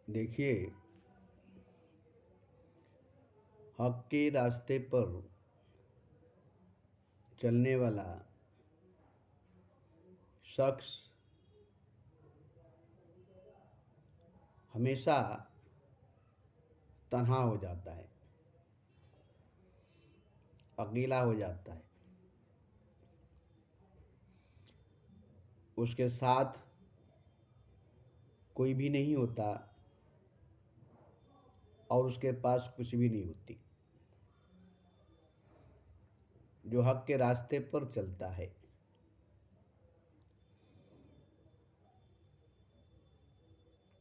देखिए, हक के रास्ते पर चलने वाला शख्स हमेशा तन्हा हो जाता है, अकेला हो जाता है। उसके साथ कोई भी नहीं होता और उसके पास कुछ भी नहीं होती। जो हक के रास्ते पर चलता है,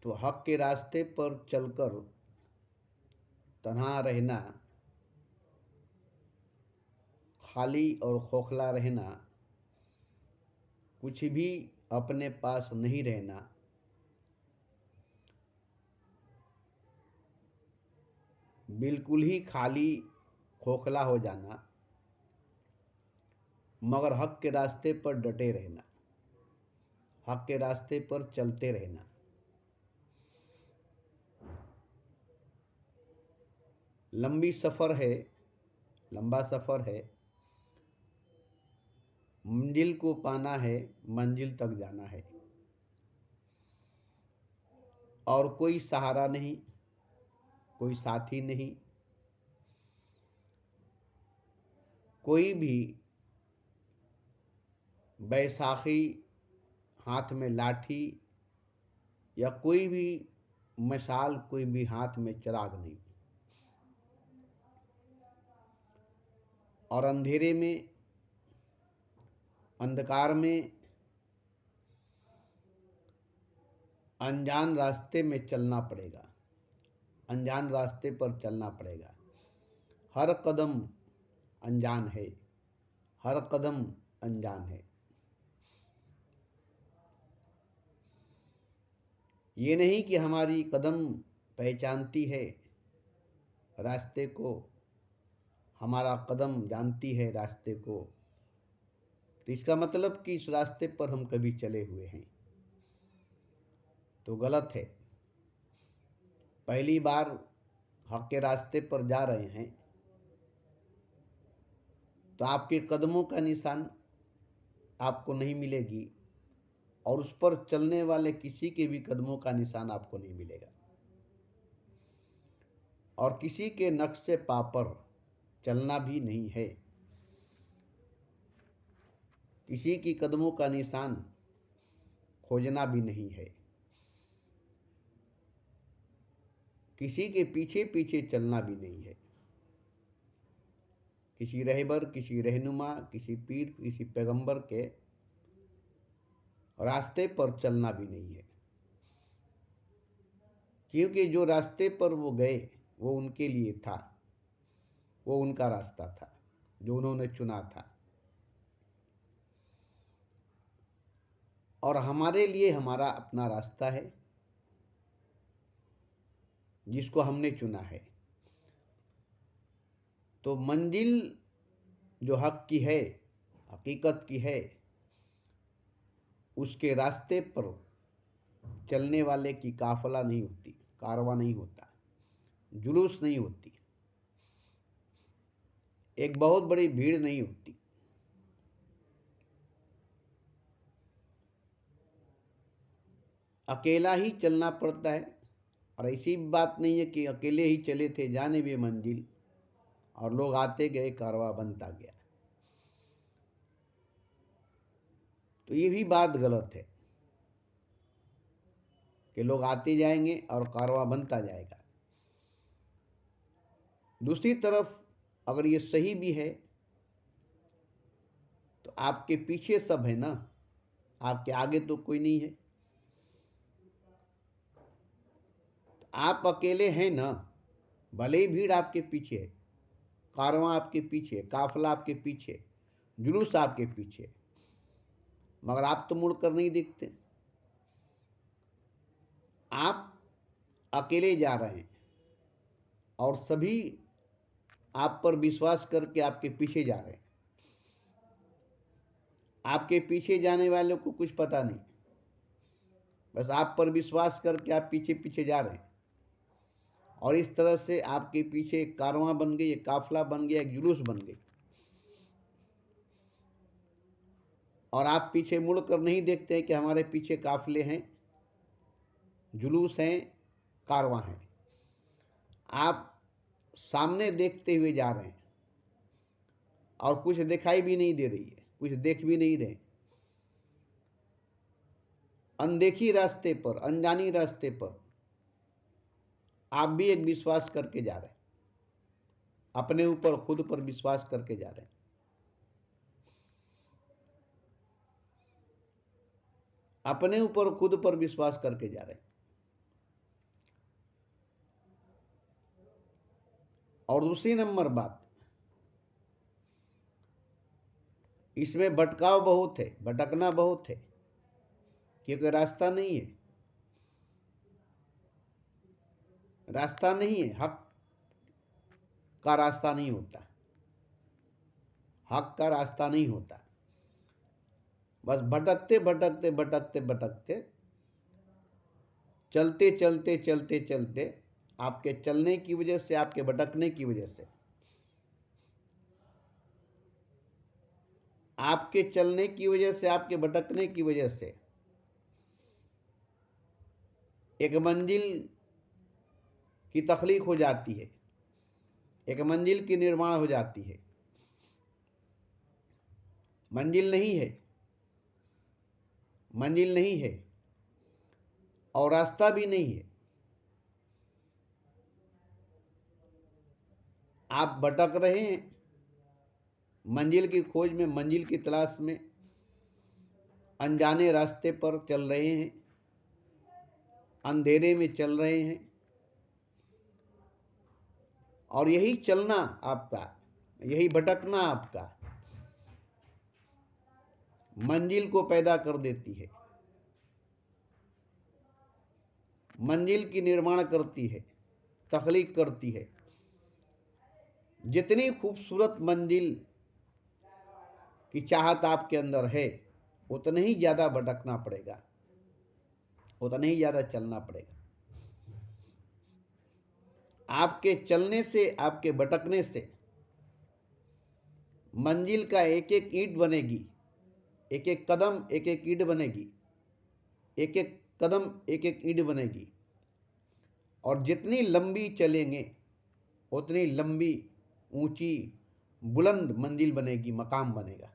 तो हक के रास्ते पर चलकर तन्हा रहना, खाली और खोखला रहना, कुछ भी अपने पास नहीं रहना, बिल्कुल ही खाली खोखला हो जाना, मगर हक के रास्ते पर डटे रहना, हक के रास्ते पर चलते रहना। लंबा सफ़र है, मंजिल को पाना है, मंजिल तक जाना है, और कोई सहारा नहीं, कोई साथी नहीं, कोई भी बैसाखी हाथ में लाठी या कोई भी मशाल, कोई भी हाथ में चिराग नहीं। और अंधेरे में, अंधकार में, अनजान रास्ते में चलना पड़ेगा, अनजान रास्ते पर चलना पड़ेगा। हर कदम अनजान है, हर कदम अनजान है। ये नहीं कि हमारी कदम पहचानती है रास्ते को, हमारा कदम जानती है रास्ते को, तो इसका मतलब कि इस रास्ते पर हम कभी चले हुए हैं, तो गलत है। पहली बार हक के रास्ते पर जा रहे हैं तो आपके कदमों का निशान आपको नहीं मिलेगी, और उस पर चलने वाले किसी के भी कदमों का निशान आपको नहीं मिलेगा, और किसी के नक्शे पा पर चलना भी नहीं है। किसी की कदमों का निशान खोजना भी नहीं है। किसी के पीछे पीछे चलना भी नहीं है। किसी रहबर, किसी रहनुमा, किसी पीर, किसी पैगंबर के रास्ते पर चलना भी नहीं है, क्योंकि जो रास्ते पर वो गए वो उनके लिए था, वो उनका रास्ता था जो उन्होंने चुना था, और हमारे लिए हमारा अपना रास्ता है जिसको हमने चुना है। तो मंजिल जो हक की है, हकीकत की है, उसके रास्ते पर चलने वाले की काफिला नहीं होती, कारवां नहीं होता, जुलूस नहीं होती, एक बहुत बड़ी भीड़ नहीं होती। अकेला ही चलना पड़ता है। और ऐसी बात नहीं है कि अकेले ही चले थे जाने भी मंजिल और लोग आते गए, कारवां बनता गया, तो ये भी बात गलत है कि लोग आते जाएंगे और कारवां बनता जाएगा। दूसरी तरफ अगर ये सही भी है तो आपके पीछे सब है ना, आपके आगे तो कोई नहीं है। तो आप अकेले हैं ना, भले ही भीड़ आपके पीछे है, कारवां आपके पीछे, काफिला आपके पीछे, जुलूस आपके पीछे, मगर आप तो मुड़कर नहीं दिखते। आप अकेले जा रहे हैं और सभी आप पर विश्वास करके आपके पीछे जा रहे हैं। आपके पीछे जाने वालों को कुछ पता नहीं, बस आप पर विश्वास करके आप पीछे पीछे जा रहे हैं। और इस तरह से आपके पीछे एक कारवां बन गई, एक काफिला बन गया, एक जुलूस बन गई। और आप पीछे मुड़ कर नहीं देखते हैं कि हमारे पीछे काफिले हैं, जुलूस हैं, कारवां हैं। आप सामने देखते हुए जा रहे हैं और कुछ दिखाई भी नहीं दे रही है, कुछ देख भी नहीं रहे। अनदेखी रास्ते पर, अनजानी रास्ते पर आप भी एक विश्वास करके जा रहे हैं, अपने ऊपर खुद पर विश्वास करके जा रहे हैं। अपने ऊपर खुद पर विश्वास करके जा रहे हैं। और दूसरी नंबर बात, इसमें भटकाव बहुत है, भटकना बहुत है, क्योंकि रास्ता नहीं है, रास्ता नहीं है, हक का रास्ता नहीं होता, हक का रास्ता नहीं होता। बस भटकते भटकते भटकते भटकते, चलते चलते चलते चलते, आपके चलने की वजह से, आपके भटकने की वजह से, आपके चलने की वजह से, आपके भटकने की वजह से एक मंजिल की तख्लीक हो जाती है, एक मंजिल की निर्माण हो जाती है। मंजिल नहीं है, मंजिल नहीं है और रास्ता भी नहीं है। आप भटक रहे हैं, मंजिल की खोज में, मंजिल की तलाश में, अनजाने रास्ते पर चल रहे हैं, अंधेरे में चल रहे हैं। और यही चलना आपका, यही भटकना आपका मंजिल को पैदा कर देती है, मंजिल की निर्माण करती है, तख्लीक करती है। जितनी खूबसूरत मंजिल की चाहत आपके अंदर है, उतना ही ज़्यादा भटकना पड़ेगा, उतना ही ज़्यादा चलना पड़ेगा। आपके चलने से, आपके भटकने से मंजिल का एक एक ईंट बनेगी, एक एक कदम एक एक ईंट बनेगी, एक एक कदम एक एक ईंट बनेगी। और जितनी लंबी चलेंगे, उतनी लंबी, ऊंची, बुलंद मंजिल बनेगी, मकाम बनेगा।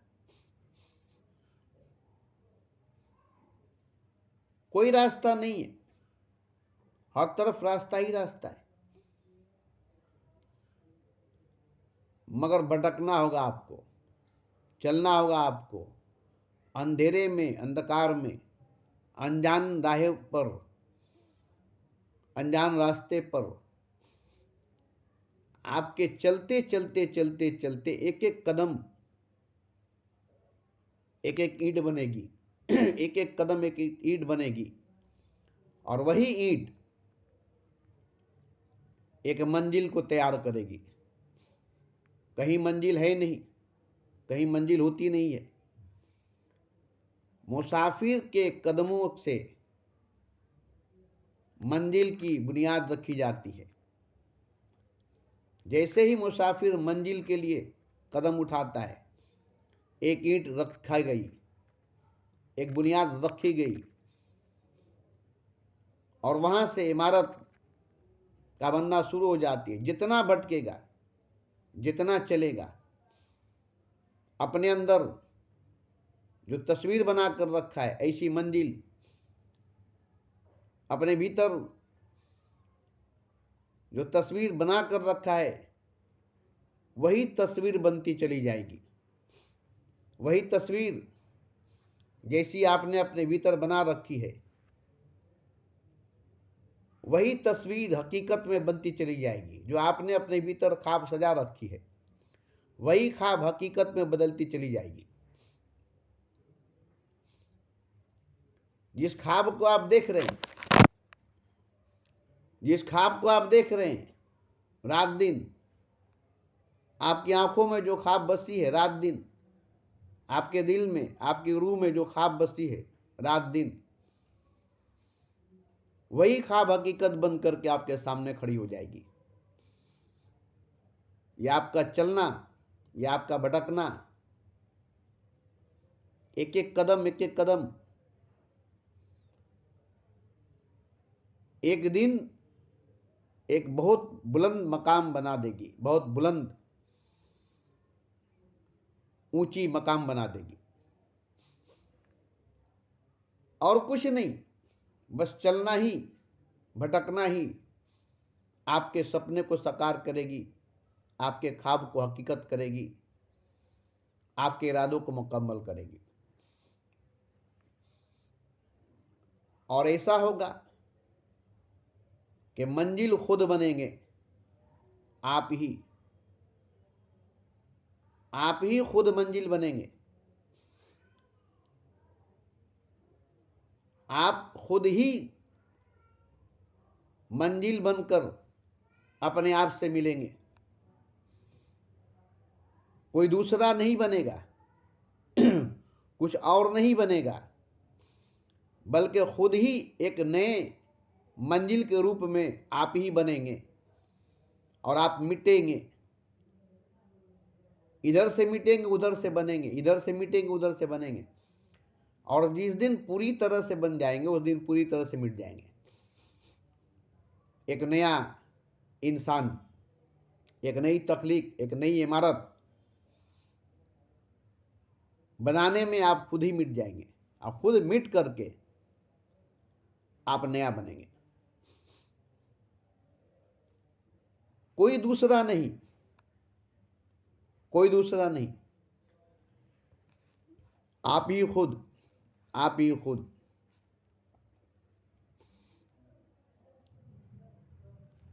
कोई रास्ता नहीं है, हर तरफ रास्ता ही रास्ता है, मगर भटकना होगा आपको, चलना होगा आपको, अंधेरे में, अंधकार में, अनजान राह पर, अनजान रास्ते पर। आपके चलते चलते चलते चलते एक एक कदम एक एक ईंट बनेगी, एक एक कदम एक एक ईंट बनेगी। और वही ईंट एक मंजिल को तैयार करेगी। कहीं मंजिल है नहीं, कहीं मंजिल होती नहीं है। मुसाफिर के कदमों से मंजिल की बुनियाद रखी जाती है। जैसे ही मुसाफिर मंजिल के लिए कदम उठाता है, एक ईंट रखा गई, एक बुनियाद रखी गई, और वहां से इमारत का बनना शुरू हो जाती है। जितना भटकेगा, जितना चलेगा, अपने अंदर जो तस्वीर बना कर रखा है ऐसी मंजिल, अपने भीतर जो तस्वीर बना कर रखा है वही तस्वीर बनती चली जाएगी। वही तस्वीर जैसी आपने अपने भीतर बना रखी है, वही तस्वीर हकीकत में बनती चली जाएगी। जो आपने अपने भीतर ख्वाब सजा रखी है, वही ख्वाब हकीकत में बदलती चली जाएगी। जिस ख्वाब को आप देख रहे हैं, जिस ख्वाब को आप देख रहे हैं रात दिन, आपकी आंखों में जो ख्वाब बसी है रात दिन, आपके दिल में, आपकी रूह में जो ख्वाब बसी है रात दिन, वही ख्वाब हकीकत बन करके आपके सामने खड़ी हो जाएगी। या आपका चलना, या आपका भटकना, एक एक कदम एक दिन एक बहुत बुलंद मकाम बना देगी, बहुत बुलंद ऊंची मकाम बना देगी। और कुछ नहीं, बस चलना ही, भटकना ही आपके सपने को साकार करेगी, आपके ख्वाब को हकीकत करेगी, आपके इरादों को मुकम्मल करेगी। और ऐसा होगा कि मंजिल खुद बनेंगे आप ही खुद मंजिल बनेंगे। आप खुद ही मंजिल बनकर अपने आप से मिलेंगे, कोई दूसरा नहीं बनेगा, कुछ और नहीं बनेगा, बल्कि खुद ही एक नए मंजिल के रूप में आप ही बनेंगे। और आप मिटेंगे, इधर से मिटेंगे उधर से बनेंगे, इधर से मिटेंगे उधर से बनेंगे। और जिस दिन पूरी तरह से बन जाएंगे उस दिन पूरी तरह से मिट जाएंगे। एक नया इंसान, एक नई तख्लीक, एक नई इमारत बनाने में आप खुद ही मिट जाएंगे। आप खुद मिट करके आप नया बनेंगे, कोई दूसरा नहीं, कोई दूसरा नहीं, आप ही खुद, आप ही खुद।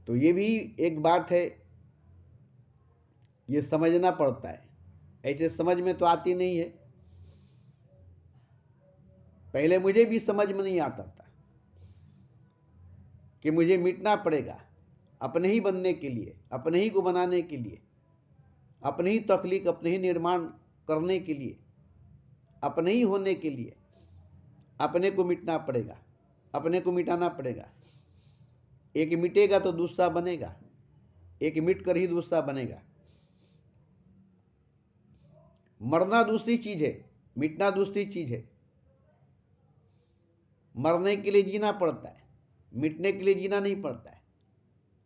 तो ये भी एक बात है, ये समझना पड़ता है। ऐसे समझ में तो आती नहीं है। पहले मुझे भी समझ में नहीं आता था कि मुझे मिटना पड़ेगा अपने ही बनने के लिए, अपने ही को बनाने के लिए, अपने ही तख्लीक, अपने ही निर्माण करने के लिए, अपने ही होने के लिए अपने को मिटना पड़ेगा, अपने को मिटाना पड़ेगा। एक मिटेगा तो दूसरा बनेगा, एक मिट कर ही दूसरा बनेगा। मरना दूसरी चीज है, मिटना दूसरी चीज है। मरने के लिए जीना पड़ता है, मिटने के लिए जीना नहीं पड़ता है।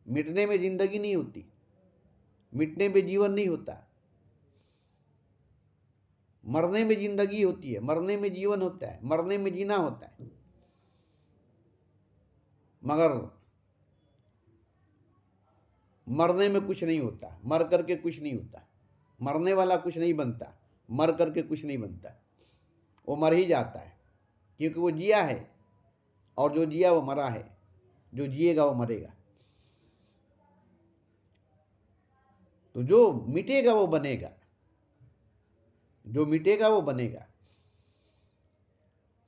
मिटने में जिंदगी नहीं होती, मिटने में जीवन नहीं होता। मरने में जिंदगी होती है, मरने में जीवन होता है, मरने में जीना होता है। मगर मरने में कुछ नहीं होता, मर करके कुछ नहीं होता। मरने वाला कुछ नहीं बनता, मर करके कुछ नहीं बनता। वो मर ही जाता है, क्योंकि वो जिया है, और जो जिया वो मरा है, जो जिएगा वो मरेगा। तो जो मिटेगा वो बनेगा, जो मिटेगा वो बनेगा।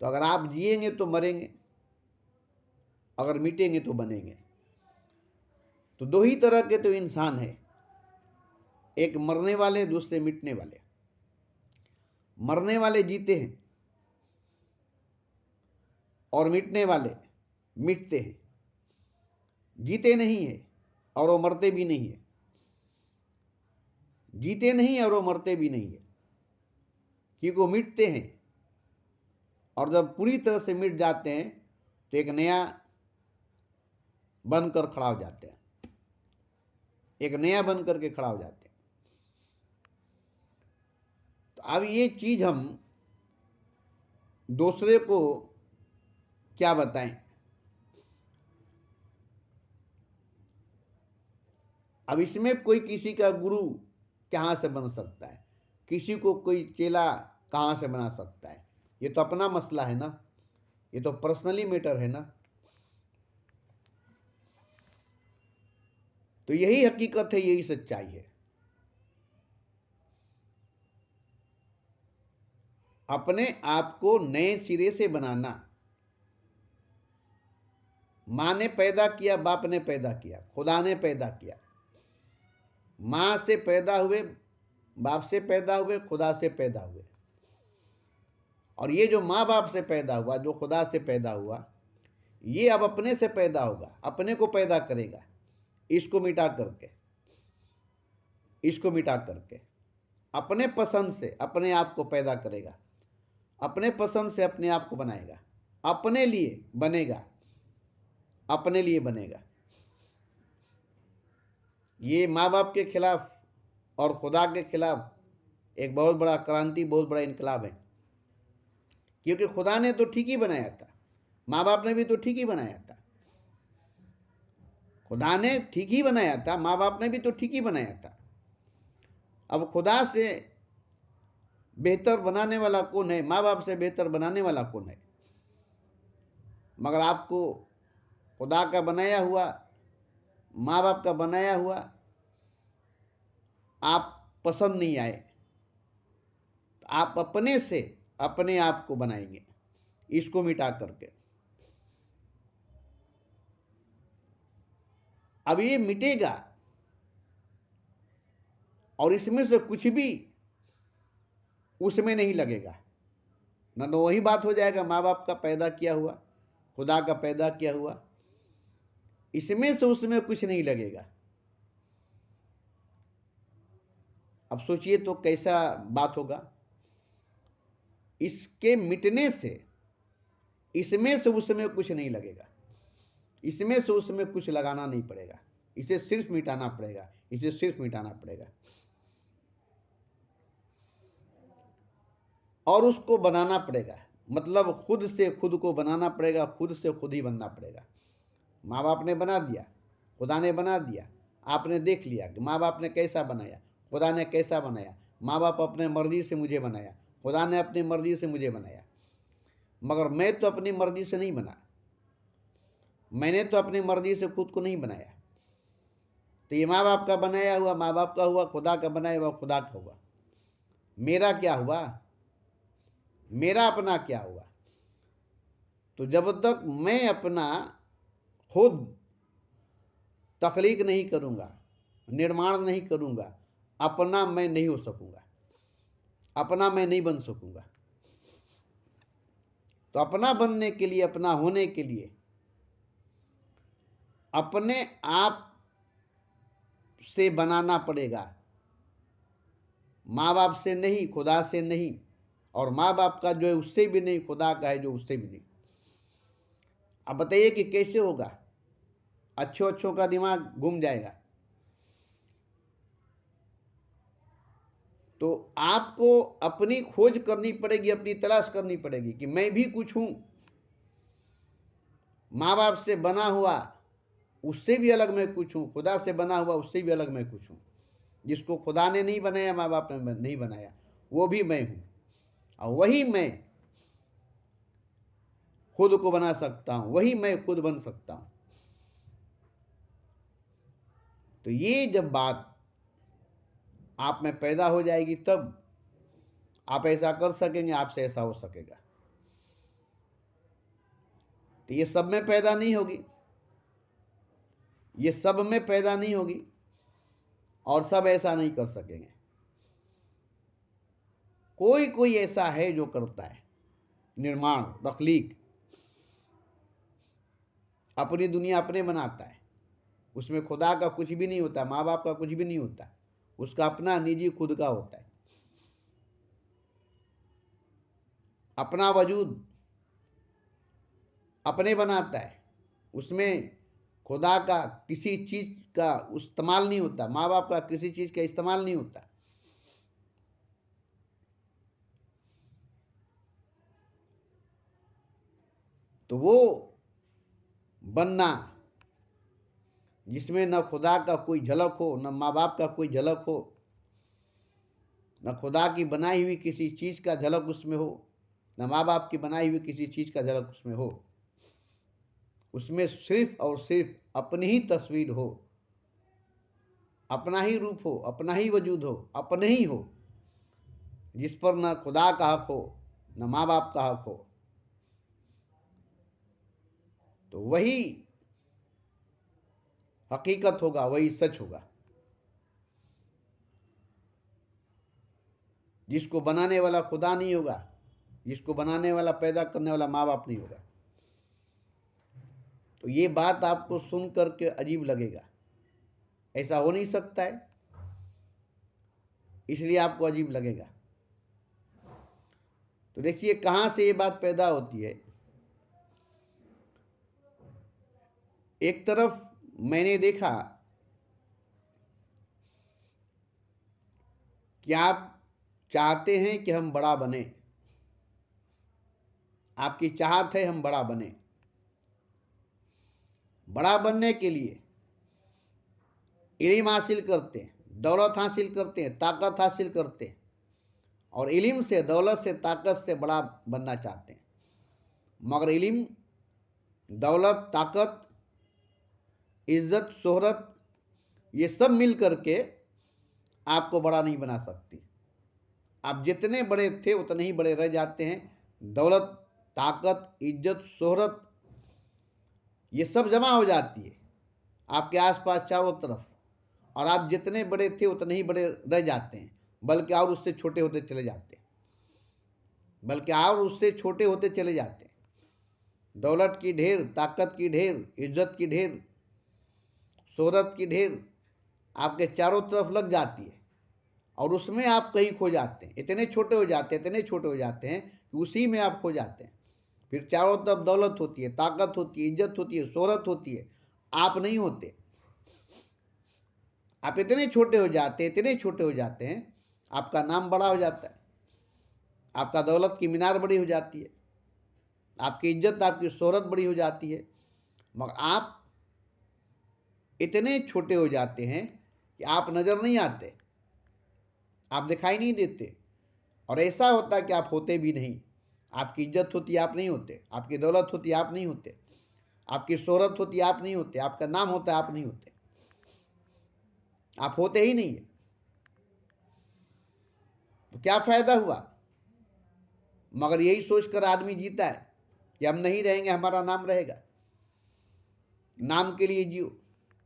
तो अगर आप जिएंगे तो मरेंगे, अगर मिटेंगे तो बनेंगे। तो दो ही तरह के तो इंसान है, एक मरने वाले, दूसरे मिटने वाले। मरने वाले जीते हैं और मिटने वाले मिटते हैं। जीते नहीं है और वो मरते भी नहीं है, जीते नहीं और वो मरते भी नहीं है, क्योंकि वो मिटते हैं। और जब पूरी तरह से मिट जाते हैं तो एक नया बनकर खड़ा हो जाते हैं, एक नया बन करके खड़ा हो जाते हैं। तो अब ये चीज हम दूसरे को क्या बताएं? अब इसमें कोई किसी का गुरु कहाँ से बन सकता है, किसी को कोई चेला कहाँ से बना सकता है? ये तो अपना मसला है ना, ये तो पर्सनली मैटर है ना। तो यही हकीकत है, यही सच्चाई है। अपने आप को नए सिरे से बनाना। माँ ने पैदा किया, बाप ने पैदा किया, खुदा ने पैदा किया। माँ से पैदा हुए, बाप से पैदा हुए, खुदा से पैदा हुए। और ये जो माँ बाप से पैदा हुआ, जो खुदा से पैदा हुआ, ये अब अपने से पैदा होगा, अपने को पैदा करेगा, इसको मिटा करके, इसको मिटा करके अपने पसंद से अपने आप को पैदा करेगा, अपने पसंद से अपने आप को बनाएगा, अपने लिए बनेगा, अपने लिए बनेगा। ये माँ बाप के खिलाफ और खुदा के खिलाफ एक बहुत बड़ा क्रांति, बहुत बड़ा इनकलाब है। क्योंकि खुदा ने तो ठीक ही बनाया था, माँ बाप ने भी तो ठीक ही बनाया था, खुदा ने ठीक ही बनाया था, माँ बाप ने भी तो ठीक ही बनाया था। अब खुदा से बेहतर बनाने वाला कौन है? माँ बाप से बेहतर बनाने वाला कौन है? मगर आपको खुदा का बनाया हुआ, माँ बाप का बनाया हुआ आप पसंद नहीं आए, आप अपने से अपने आप को बनाएंगे, इसको मिटा करके। अब ये मिटेगा और इसमें से कुछ भी उसमें नहीं लगेगा, ना तो वही बात हो जाएगा माँ बाप का पैदा किया हुआ, खुदा का पैदा किया हुआ, इसमें से उसमें कुछ नहीं लगेगा। अब सोचिए तो कैसा बात होगा। इसके मिटने से इसमें से उसमें कुछ नहीं लगेगा, इसमें से उसमें कुछ लगाना नहीं पड़ेगा, इसे सिर्फ मिटाना पड़ेगा, इसे सिर्फ मिटाना पड़ेगा और उसको बनाना पड़ेगा। मतलब खुद से खुद को बनाना पड़ेगा, खुद से खुद ही बनना पड़ेगा। माँ बाप ने बना दिया, खुदा ने बना दिया, आपने देख लिया कि माँ बाप ने कैसा बनाया, खुदा ने कैसा बनाया। माँ बाप अपने मर्जी से मुझे बनाया, खुदा ने अपनी मर्जी से मुझे बनाया, मगर मैं तो अपनी मर्जी से नहीं बना, मैंने तो अपनी मर्जी से खुद को नहीं बनाया। तो ये माँ बाप का बनाया हुआ माँ बाप का हुआ, खुदा का बनाया हुआ खुदा का हुआ। मेरा क्या हुआ? मेरा अपना क्या हुआ? तो जब तक मैं अपना खुद तख्लीक नहीं करूँगा, निर्माण नहीं करूँगा, अपना मैं नहीं हो सकूँगा, अपना मैं नहीं बन सकूँगा। तो अपना बनने के लिए, अपना होने के लिए अपने आप से बनाना पड़ेगा, माँ बाप से नहीं, खुदा से नहीं, और माँ बाप का जो है उससे भी नहीं, खुदा का है जो उससे भी नहीं। अब बताइए कि कैसे होगा? अच्छों अच्छों का दिमाग घूम जाएगा। तो आपको अपनी खोज करनी पड़ेगी, अपनी तलाश करनी पड़ेगी कि मैं भी कुछ हूं, माँ बाप से बना हुआ उससे भी अलग मैं कुछ हूं, खुदा से बना हुआ उससे भी अलग मैं कुछ हूं। जिसको खुदा ने नहीं बनाया, माँ बाप ने नहीं बनाया, वो भी मैं हूं, और वही मैं खुद को बना सकता हूं, वही मैं खुद बन सकता हूं। तो ये जब बात आप में पैदा हो जाएगी तब आप ऐसा कर सकेंगे, आपसे ऐसा हो सकेगा। तो ये सब में पैदा नहीं होगी, ये सब में पैदा नहीं होगी, और सब ऐसा नहीं कर सकेंगे। कोई कोई ऐसा है जो करता है निर्माण, तख्लीक, अपनी दुनिया अपने बनाता है, उसमें खुदा का कुछ भी नहीं होता, माँ बाप का कुछ भी नहीं होता, उसका अपना निजी खुद का होता है, अपना वजूद अपने बनाता है, उसमें खुदा का किसी चीज़ का इस्तेमाल नहीं होता, माँ बाप का किसी चीज़ का इस्तेमाल नहीं होता। तो वो बनना जिसमें न खुदा का कोई झलक हो, न माँ बाप का कोई झलक हो, न खुदा की बनाई हुई किसी चीज़ का झलक उसमें हो, न माँ बाप की बनाई हुई किसी चीज़ का झलक उसमें हो, उसमें सिर्फ और सिर्फ अपनी ही तस्वीर हो, अपना ही रूप हो, अपना ही वजूद हो, अपने ही हो, जिस पर न खुदा का हक हो, न माँ बाप का हक हो। तो वही हकीकत होगा, वही सच होगा। जिसको बनाने वाला खुदा नहीं होगा, जिसको बनाने वाला पैदा करने वाला माँ बाप नहीं होगा। तो ये बात आपको सुन करके अजीब लगेगा, ऐसा हो नहीं सकता है, इसलिए आपको अजीब लगेगा। तो देखिए कहाँ से ये बात पैदा होती है। एक तरफ मैंने देखा कि आप चाहते हैं कि हम बड़ा बने, आपकी चाहत है हम बड़ा बने। बड़ा बनने के लिए इल्म हासिल करते हैं, दौलत हासिल करते हैं, ताकत हासिल करते हैं, और इल्म से, दौलत से, ताकत से बड़ा बनना चाहते हैं। मगर इल्म, दौलत, ताकत, इज्जत, शोहरत, ये सब मिल करके आपको बड़ा नहीं बना सकती। आप जितने बड़े थे उतने ही बड़े रह जाते हैं। दौलत, ताकत, इज्जत, शोहरत, ये सब जमा हो जाती है आपके आसपास चारों तरफ, और आप जितने बड़े थे उतने ही बड़े रह जाते हैं, बल्कि और उससे छोटे होते चले जाते हैं, बल्कि और उससे छोटे होते चले जाते हैं। दौलत की ढेर, ताकत की ढेर, इज्जत की ढेर, शोहरत की ढेर आपके चारों तरफ लग जाती है, और उसमें आप कहीं खो जाते हैं। इतने छोटे हो जाते हैं, इतने छोटे हो जाते हैं कि उसी में आप खो जाते हैं। फिर चारों तरफ दौलत होती है, ताकत होती है, इज्जत होती है, शोहरत होती है, आप नहीं होते। आप इतने छोटे हो जाते हैं, इतने छोटे हो जाते हैं, आपका नाम बड़ा हो जाता है, आपका दौलत की मीनार बड़ी हो जाती है, आपकी इज्जत, आपकी शोहरत बड़ी हो जाती है, मगर आप इतने छोटे हो जाते हैं कि आप नज़र नहीं आते, आप दिखाई नहीं देते। और ऐसा होता है कि आप होते भी नहीं। आपकी इज्जत होती है, आप नहीं होते। आपकी दौलत होती है, आप नहीं होते। आपकी शोहरत होती है, आप नहीं होते। आपका नाम होता है, आप नहीं होते। आप होते ही नहीं है। तो क्या फायदा हुआ? मगर यही सोचकर आदमी जीता है कि हम नहीं रहेंगे, हमारा नाम रहेगा। नाम के लिए जियो,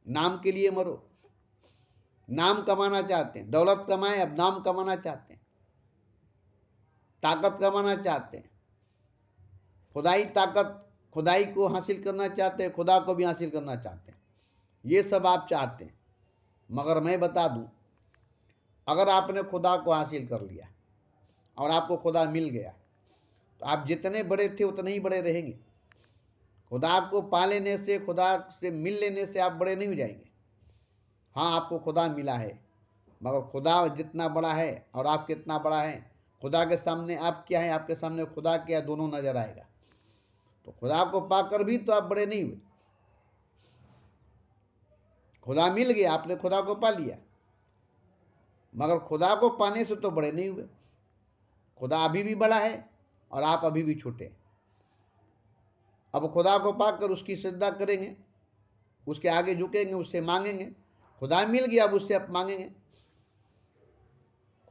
नाम के लिए मरो। नाम कमाना चाहते हैं, दौलत कमाएं, अब नाम कमाना चाहते हैं, ताकत कमाना चाहते हैं, खुदाई ताकत, खुदाई को हासिल करना चाहते हैं, खुदा को भी हासिल करना चाहते हैं। ये सब आप चाहते हैं। मगर मैं बता दूं, अगर आपने खुदा को हासिल कर लिया और आपको खुदा मिल गया, तो आप जितने बड़े थे उतने ही बड़े रहेंगे। खुदा को पा लेने से, खुदा से मिल लेने से आप बड़े नहीं हो जाएंगे। हाँ, आपको खुदा मिला है, मगर खुदा जितना बड़ा है और आप कितना बड़ा है, खुदा के सामने आप क्या है, आपके सामने खुदा क्या है, दोनों नजर आएगा। तो खुदा को पाकर भी तो आप बड़े नहीं हुए। खुदा मिल गया, आपने खुदा को पा लिया, मगर खुदा को पाने से तो बड़े नहीं हुए। खुदा अभी भी बड़ा है और आप अभी भी छोटे हैं। अब खुदा को पाकर उसकी सजदा करेंगे, उसके आगे झुकेंगे, उससे मांगेंगे। खुदा मिल गया, अब उससे आप मांगेंगे।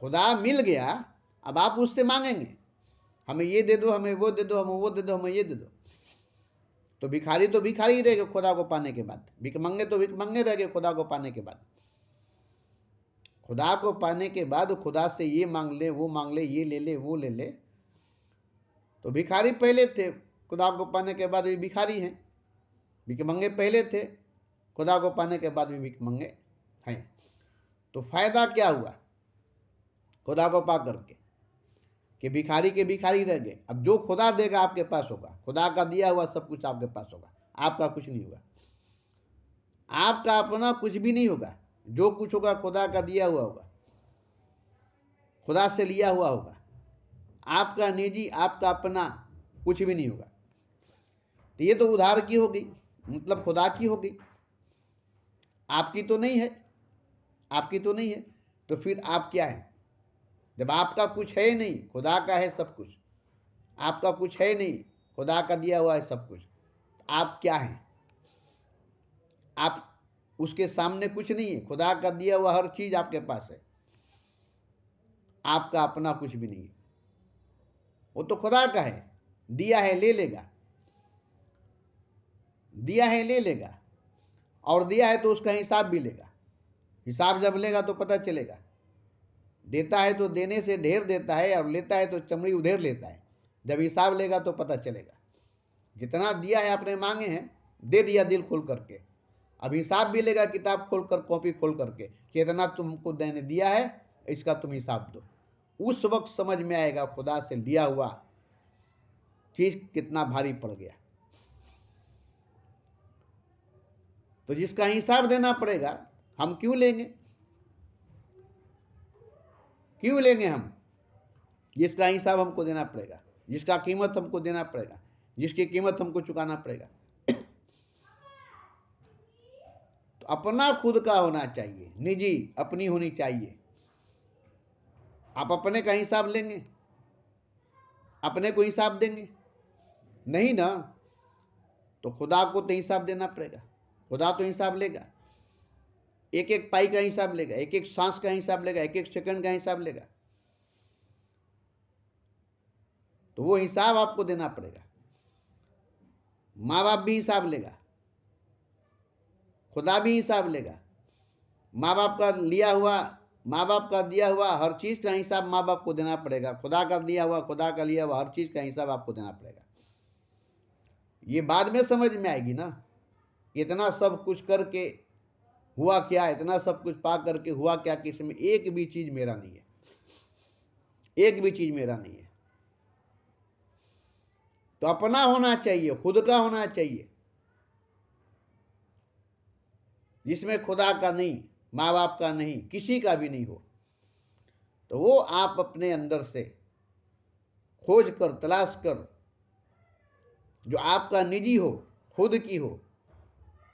खुदा मिल गया, अब आप उससे मांगेंगे, हमें ये दे दो, हमें वो दे दो, हमें वो दे दो, हमें ये दे दो। तो भिखारी ही रहेगा खुदा को पाने के बाद। भिखमंगे तो भिखमंगे रह गए खुदा को पाने के बाद। खुदा को पाने के बाद खुदा से ये मांग ले, वो मांग ले, ये ले ले, वो ले ले। तो भिखारी पहले थे, खुदा को पाने के बाद भी भिखारी हैं। भिखमंगे पहले थे, खुदा को पाने के बाद भी भिखमंगे हैं। तो फायदा क्या हुआ खुदा को पा करके? कि भिखारी के भिखारी रह गए। अब जो खुदा देगा आपके पास होगा, खुदा का दिया हुआ सब कुछ आपके पास होगा, आपका कुछ नहीं होगा। आपका अपना कुछ भी नहीं होगा। जो कुछ होगा खुदा का दिया हुआ होगा, खुदा से लिया हुआ होगा। आपका निजी, आपका अपना कुछ भी नहीं होगा। तो ये तो उधार की होगी, मतलब खुदा की होगी, आपकी तो नहीं है। आपकी तो नहीं है, तो फिर आप क्या है? जब आपका कुछ है नहीं, खुदा का है सब कुछ। आपका कुछ है नहीं, खुदा का दिया हुआ है सब कुछ। आप क्या हैं? आप उसके सामने कुछ नहीं है। खुदा का दिया हुआ हर चीज आपके पास है, आपका अपना कुछ भी नहीं है। वो तो खुदा का है, दिया है ले लेगा, दिया है ले लेगा, और दिया है तो उसका हिसाब भी लेगा। हिसाब जब लेगा तो पता चलेगा। देता है तो देने से ढेर देता है, और लेता है तो चमड़ी उधेर लेता है। जब हिसाब लेगा तो पता चलेगा। जितना दिया है आपने मांगे हैं, दे दिया दिल खोल करके। अब हिसाब भी लेगा किताब खोल कर, कॉपी खोल करके कि इतना तुमको मैंने दिया है, इसका तुम हिसाब दो। उस वक्त समझ में आएगा खुदा से लिया हुआ चीज कितना भारी पड़ गया। तो जिसका हिसाब देना पड़ेगा, हम क्यों लेंगे? क्यों लेंगे हम? जिसका हिसाब हमको देना पड़ेगा, जिसका कीमत हमको देना पड़ेगा, जिसकी कीमत हमको चुकाना पड़ेगा। तो अपना खुद का होना चाहिए, निजी अपनी होनी चाहिए। आप अपने का हिसाब लेंगे? अपने को हिसाब देंगे? नहीं ना। तो खुदा को तो हिसाब देना पड़ेगा। खुदा तो हिसाब लेगा, एक एक पाई का हिसाब लेगा, एक एक सांस का हिसाब लेगा, एक एक सेकंड का हिसाब लेगा। तो वो हिसाब आपको देना पड़ेगा। माँ बाप भी हिसाब लेगा, खुदा भी हिसाब लेगा। माँ बाप का दिया हुआ हर चीज का हिसाब माँ बाप को देना पड़ेगा। खुदा का लिया हुआ हर चीज का हिसाब आपको देना पड़ेगा। ये बाद में समझ में आएगी ना, इतना सब कुछ करके हुआ क्या, इतना सब कुछ पा करके हुआ क्या कि इसमें एक भी चीज मेरा नहीं है, एक भी चीज मेरा नहीं है। तो अपना होना चाहिए, खुद का होना चाहिए, जिसमें खुदा का नहीं, माँ बाप का नहीं, किसी का भी नहीं हो। तो वो आप अपने अंदर से खोज कर, तलाश कर, जो आपका निजी हो, खुद की हो,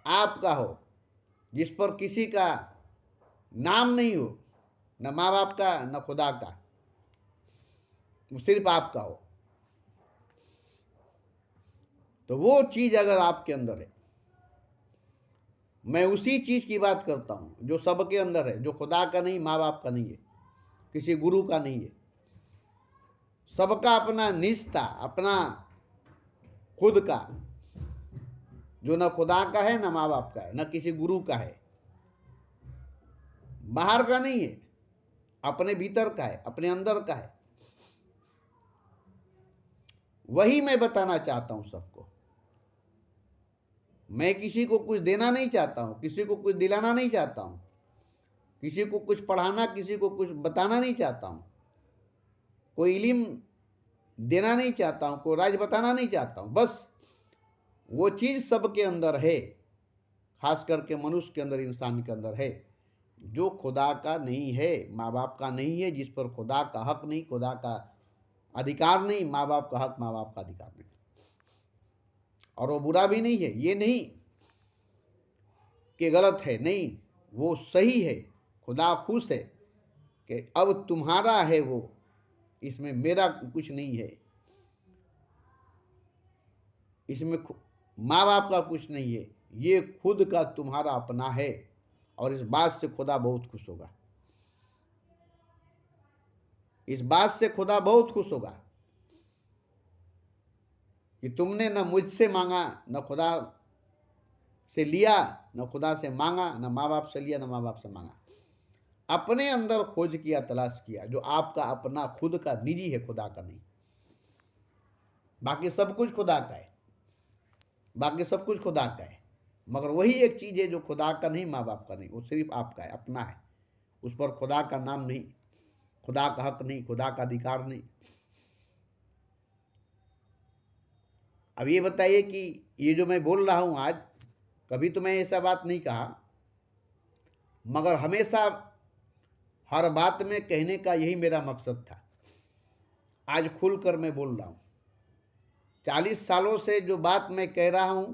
आपका हो, जिस पर किसी का नाम नहीं हो, न माँ बाप का न खुदा का, सिर्फ आपका हो। तो वो चीज अगर आपके अंदर है, मैं उसी चीज की बात करता हूं जो सबके अंदर है, जो खुदा का नहीं, माँ बाप का नहीं है, किसी गुरु का नहीं है। सबका अपना निजता, अपना खुद का, जो न खुदा का है, न माँ बाप का है, न किसी गुरु का है, बाहर का नहीं है, अपने भीतर का है, अपने अंदर का है। वही मैं बताना चाहता हूं सबको। मैं किसी को कुछ देना नहीं चाहता हूं, किसी को कुछ दिलाना नहीं चाहता हूं, किसी को कुछ पढ़ाना, किसी को कुछ बताना नहीं चाहता हूं, कोई इल्म देना नहीं चाहता हूं, कोई राज बताना नहीं चाहता हूं। बस वो चीज सबके अंदर है, खास करके मनुष्य के अंदर, इंसान के अंदर है, जो खुदा का नहीं है, माँ बाप का नहीं है, जिस पर खुदा का हक नहीं, खुदा का अधिकार नहीं, माँ बाप का हक, माँ बाप का अधिकार नहीं। और वो बुरा भी नहीं है, ये नहीं कि गलत है, नहीं, वो सही है। खुदा खुश है कि अब तुम्हारा है वो, इसमें मेरा कुछ नहीं है, इसमें माँ बाप का कुछ नहीं है, ये खुद का तुम्हारा अपना है। और इस बात से खुदा बहुत खुश होगा, इस बात से खुदा बहुत खुश होगा कि तुमने न मुझसे मांगा, न खुदा से लिया, न खुदा से मांगा, न माँ बाप से लिया, न माँ बाप से मांगा। अपने अंदर खोज किया, तलाश किया, जो आपका अपना खुद का निजी है, खुदा का नहीं। बाकी सब कुछ खुदा का है, बाकी सब कुछ खुदा का है, मगर वही एक चीज है जो खुदा का नहीं, माँ बाप का नहीं, वो सिर्फ आपका है, अपना है। उस पर खुदा का नाम नहीं, खुदा का हक नहीं, खुदा का अधिकार नहीं। अब ये बताइए कि ये जो मैं बोल रहा हूं आज, कभी तो मैं ऐसा बात नहीं कहा, मगर हमेशा हर बात में कहने का यही मेरा मकसद था। आज खुलकर मैं बोल रहा हूं, 40 सालों से जो बात मैं कह रहा हूं,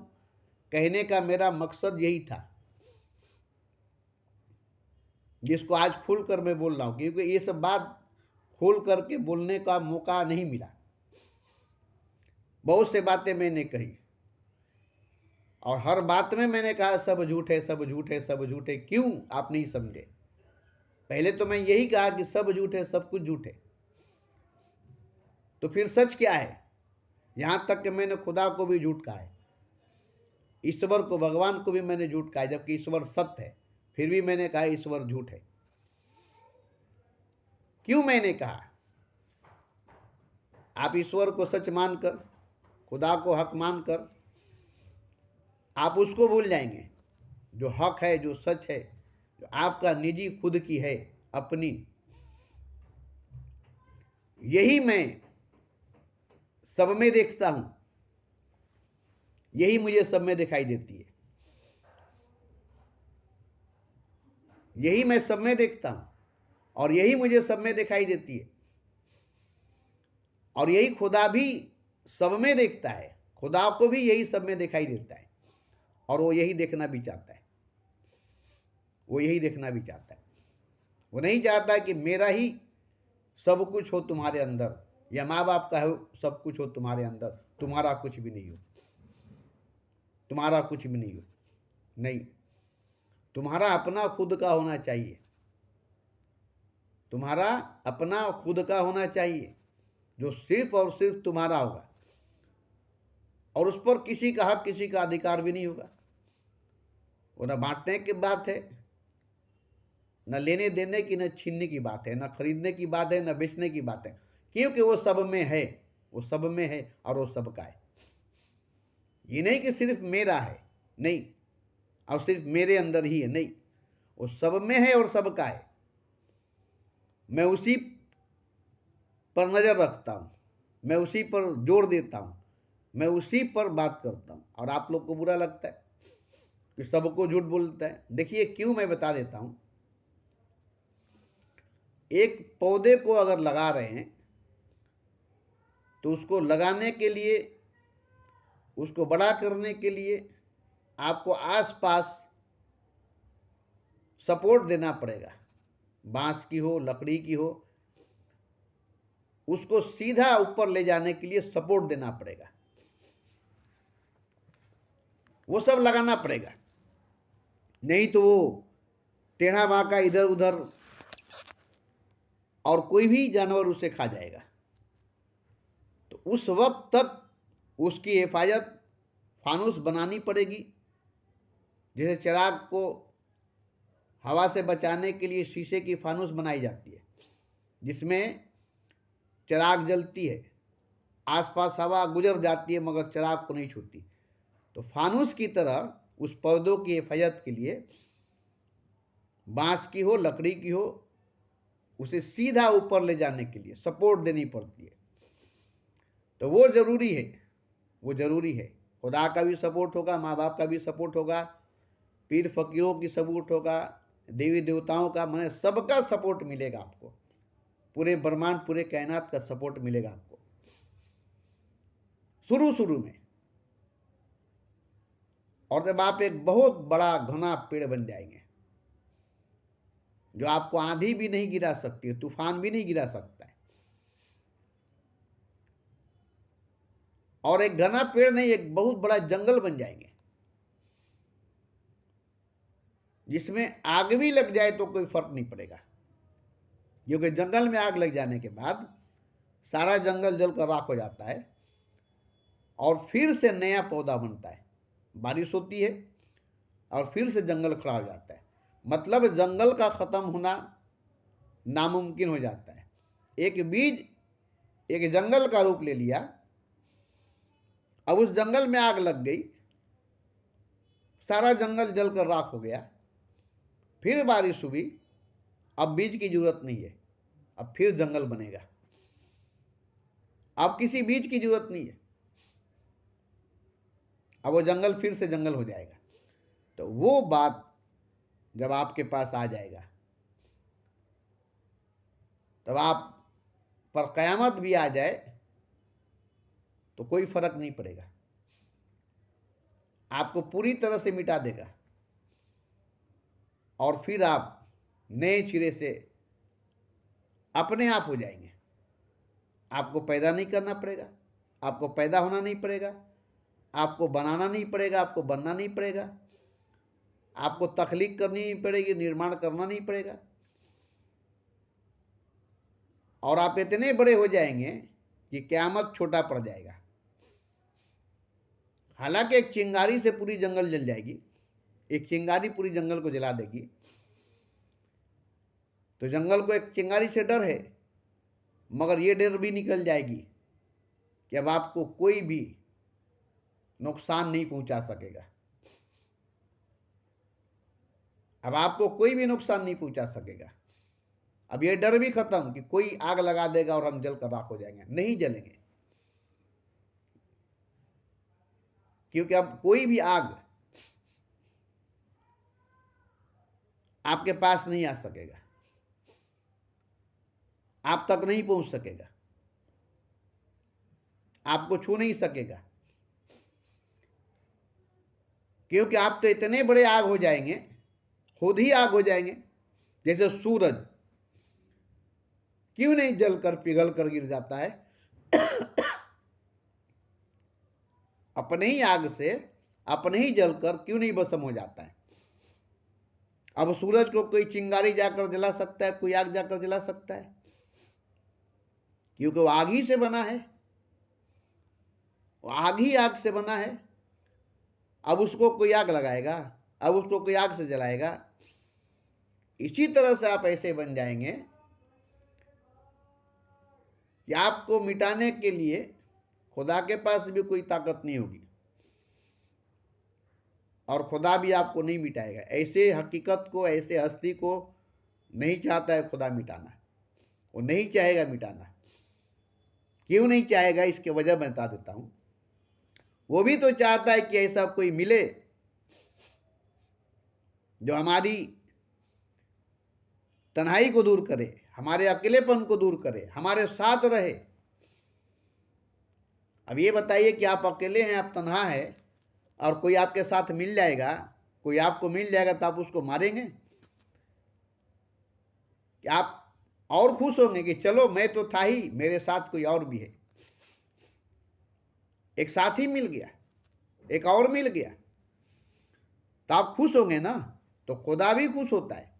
कहने का मेरा मकसद यही था, जिसको आज खुलकर मैं बोल रहा हूं, क्योंकि ये सब बात खोल करके बोलने का मौका नहीं मिला। बहुत से बातें मैंने कही, और हर बात में मैंने कहा सब झूठ है, सब झूठ है, सब झूठ है। क्यों आप नहीं समझे? पहले तो मैं यही कहा कि सब झूठ है, सब कुछ झूठ है। तो फिर सच क्या है? यहां तक कि मैंने खुदा को भी झूठ कहा है, ईश्वर को, भगवान को भी मैंने झूठ कहा है, जबकि ईश्वर सत्य है, फिर भी मैंने कहा ईश्वर झूठ है। क्यों मैंने कहा? आप ईश्वर को सच मानकर, खुदा को हक मानकर आप उसको भूल जाएंगे जो हक है, जो सच है, जो आपका निजी खुद की है, अपनी। यही मैं सब में देखता हूं, यही मुझे सब में दिखाई देती है, यही मैं सब में देखता हूं और यही मुझे सब में दिखाई देती है। और यही खुदा भी सब में देखता है, खुदा को भी यही सब में दिखाई देता है और वो यही देखना भी चाहता है, वो यही देखना भी चाहता है। वो नहीं चाहता कि मेरा ही सब कुछ हो तुम्हारे अंदर, या माँ बाप का हो सब कुछ हो तुम्हारे अंदर, तुम्हारा कुछ भी नहीं हो, तुम्हारा कुछ भी नहीं हो। नहीं, तुम्हारा अपना खुद का होना चाहिए, तुम्हारा अपना खुद का होना चाहिए, जो सिर्फ और सिर्फ तुम्हारा होगा और उस पर किसी का हक, किसी का अधिकार भी नहीं होगा। वो न बांटने की बात है, न लेने देने की, न छीनने की बात है, न खरीदने की बात है, न बेचने की बात है, क्योंकि वो सब में है, वो सब में है और वो सबका है। ये नहीं कि सिर्फ मेरा है, नहीं, और सिर्फ मेरे अंदर ही है, नहीं, वो सब में है और सबका है। मैं उसी पर नजर रखता हूं, मैं उसी पर जोर देता हूं, मैं उसी पर बात करता हूं। और आप लोग को बुरा लगता है कि सबको झूठ बोलता है। देखिए क्यों, मैं बता देता हूं। एक पौधे को अगर लगा रहे हैं तो उसको लगाने के लिए, उसको बड़ा करने के लिए आपको आसपास सपोर्ट देना पड़ेगा, बांस की हो, लकड़ी की हो, उसको सीधा ऊपर ले जाने के लिए सपोर्ट देना पड़ेगा, वो सब लगाना पड़ेगा। नहीं तो वो टेढ़ा बांका इधर उधर और कोई भी जानवर उसे खा जाएगा। तो उस वक्त तक उसकी हिफाजत फानुस बनानी पड़ेगी। जैसे चिराग को हवा से बचाने के लिए शीशे की फानुस बनाई जाती है, जिसमें चिराग जलती है, आसपास हवा गुजर जाती है मगर चिराग को नहीं छूती। तो फानुस की तरह उस पौधों की हिफाजत के लिए बांस की हो, लकड़ी की हो, उसे सीधा ऊपर ले जाने के लिए सपोर्ट देनी पड़ती है। तो वो जरूरी है, वो जरूरी है। खुदा का भी सपोर्ट होगा, माँ बाप का भी सपोर्ट होगा, पीर फकीरों की सपोर्ट होगा, देवी देवताओं का, मैंने सबका सपोर्ट मिलेगा आपको, पूरे ब्रह्मांड, पूरे कायनात का सपोर्ट मिलेगा आपको शुरू शुरू में। और जब आप एक बहुत बड़ा घना पेड़ बन जाएंगे, जो आपको आंधी भी नहीं गिरा सकती है, तूफान भी नहीं गिरा सकता है, और एक घना पेड़ नहीं, एक बहुत बड़ा जंगल बन जाएंगे, जिसमें आग भी लग जाए तो कोई फर्क नहीं पड़ेगा। क्योंकि जंगल में आग लग जाने के बाद सारा जंगल जलकर राख हो जाता है और फिर से नया पौधा बनता है, बारिश होती है और फिर से जंगल खड़ा हो जाता है। मतलब जंगल का खत्म होना नामुमकिन हो जाता है। एक बीज एक जंगल का रूप ले लिया, अब उस जंगल में आग लग गई, सारा जंगल जलकर राख हो गया, फिर बारिश हुई, अब बीज की जरूरत नहीं है, अब फिर जंगल बनेगा, अब किसी बीज की जरूरत नहीं है, अब वो जंगल फिर से जंगल हो जाएगा। तो वो बात जब आपके पास आ जाएगा, तब आप पर कयामत भी आ जाए तो कोई फर्क नहीं पड़ेगा, आपको पूरी तरह से मिटा देगा और फिर आप नए सिरे से अपने आप हो जाएंगे। आपको पैदा नहीं करना पड़ेगा, आपको पैदा होना नहीं पड़ेगा, आपको बनाना नहीं पड़ेगा, आपको बनना नहीं पड़ेगा, आपको तख्लीक करनी नहीं पड़ेगी, निर्माण करना नहीं पड़ेगा, और आप इतने बड़े हो जाएंगे कि क़यामत छोटा पड़ जाएगा। हालांकि एक चिंगारी से पूरी जंगल जल जाएगी, एक चिंगारी पूरी जंगल को जला देगी, तो जंगल को एक चिंगारी से डर है, मगर ये डर भी निकल जाएगी कि अब आपको कोई भी नुकसान नहीं पहुंचा सकेगा। अब आपको कोई भी नुकसान नहीं पहुंचा सकेगा। अब ये डर भी खत्म कि कोई आग लगा देगा और हम जल कर राख हो जाएंगे, नहीं जलेंगे, क्योंकि अब कोई भी आग आपके पास नहीं आ सकेगा, आप तक नहीं पहुंच सकेगा, आपको छू नहीं सकेगा, क्योंकि आप तो इतने बड़े आग हो जाएंगे, खुद ही आग हो जाएंगे। जैसे सूरज क्यों नहीं जलकर पिघल कर गिर जाता है? अपने ही आग से, अपने ही जलकर क्यों नहीं भस्म हो जाता है? अब सूरज को कोई चिंगारी जाकर जला सकता है, कोई आग जाकर जला सकता है? क्योंकि वो आग ही से बना है, वो आग ही आग से बना है। अब उसको कोई आग लगाएगा, अब उसको कोई आग से जलाएगा? इसी तरह से आप ऐसे बन जाएंगे कि आपको मिटाने के लिए खुदा के पास भी कोई ताकत नहीं होगी और खुदा भी आपको नहीं मिटाएगा। ऐसे हकीकत को, ऐसे हस्ती को नहीं चाहता है खुदा मिटाना, वो नहीं चाहेगा मिटाना। क्यों नहीं चाहेगा, इसकी वजह मैं बता देता हूं। वो भी तो चाहता है कि ऐसा कोई मिले जो हमारी तन्हाई को दूर करे, हमारे अकेलेपन को दूर करे, हमारे साथ रहे। अब ये बताइए कि आप अकेले हैं, आप तन्हा है, और कोई आपके साथ मिल जाएगा, कोई आपको मिल जाएगा तो आप उसको मारेंगे? कि आप और खुश होंगे कि चलो मैं तो था ही, मेरे साथ कोई और भी है, एक साथी मिल गया, एक और मिल गया, तो आप खुश होंगे ना? तो खुदा भी खुश होता है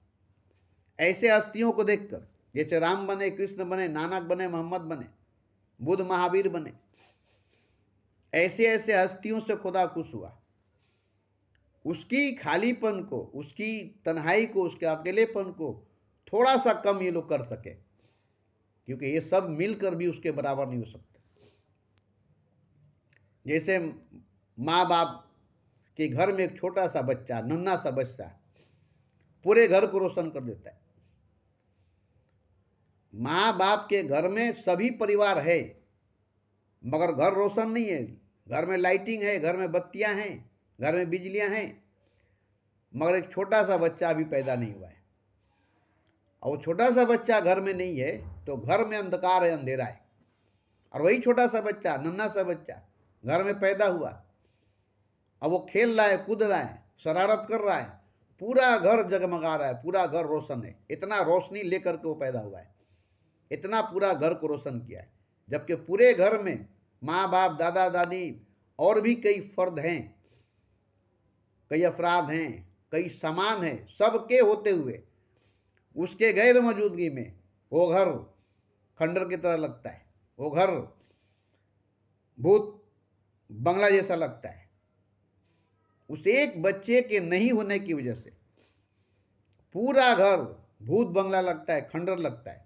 ऐसे हस्तियों को देखकर। जैसे राम बने, कृष्ण बने, नानक बने, मोहम्मद बने, बुद्ध महावीर बने, ऐसे ऐसे हस्तियों से खुदा खुश हुआ। उसकी खालीपन को, उसकी तन्हाई को, उसके अकेलेपन को थोड़ा सा कम ये लोग कर सके, क्योंकि ये सब मिलकर भी उसके बराबर नहीं हो सकते। जैसे माँ बाप के घर में एक छोटा सा बच्चा, नन्हा सा बच्चा पूरे घर को रोशन कर देता है। माँ बाप के घर में सभी परिवार है, मगर घर रोशन नहीं है। घर में लाइटिंग है, घर में बत्तियां हैं, घर में बिजलियां हैं, मगर एक छोटा सा बच्चा अभी पैदा नहीं हुआ है। और वो छोटा सा बच्चा घर में नहीं है तो घर में अंधकार है, अंधेरा है। और वही छोटा सा बच्चा, नन्हा सा बच्चा घर में पैदा हुआ, अब वो खेल रहा है, कूद रहा है, शरारत कर रहा है, पूरा घर जगमगा रहा है, पूरा घर रोशन है। इतना रोशनी लेकर के वो पैदा हुआ है, इतना पूरा घर को रोशन किया है। जबकि पूरे घर में माँ बाप, दादा दादी और भी कई फर्द हैं, कई अफराद हैं, कई सामान हैं, सबके होते हुए उसके गैर मौजूदगी में वो घर खंडर की तरह लगता है, वो घर भूत बंगला जैसा लगता है। उस एक बच्चे के नहीं होने की वजह से पूरा घर भूत बंगला लगता है, खंडर लगता है।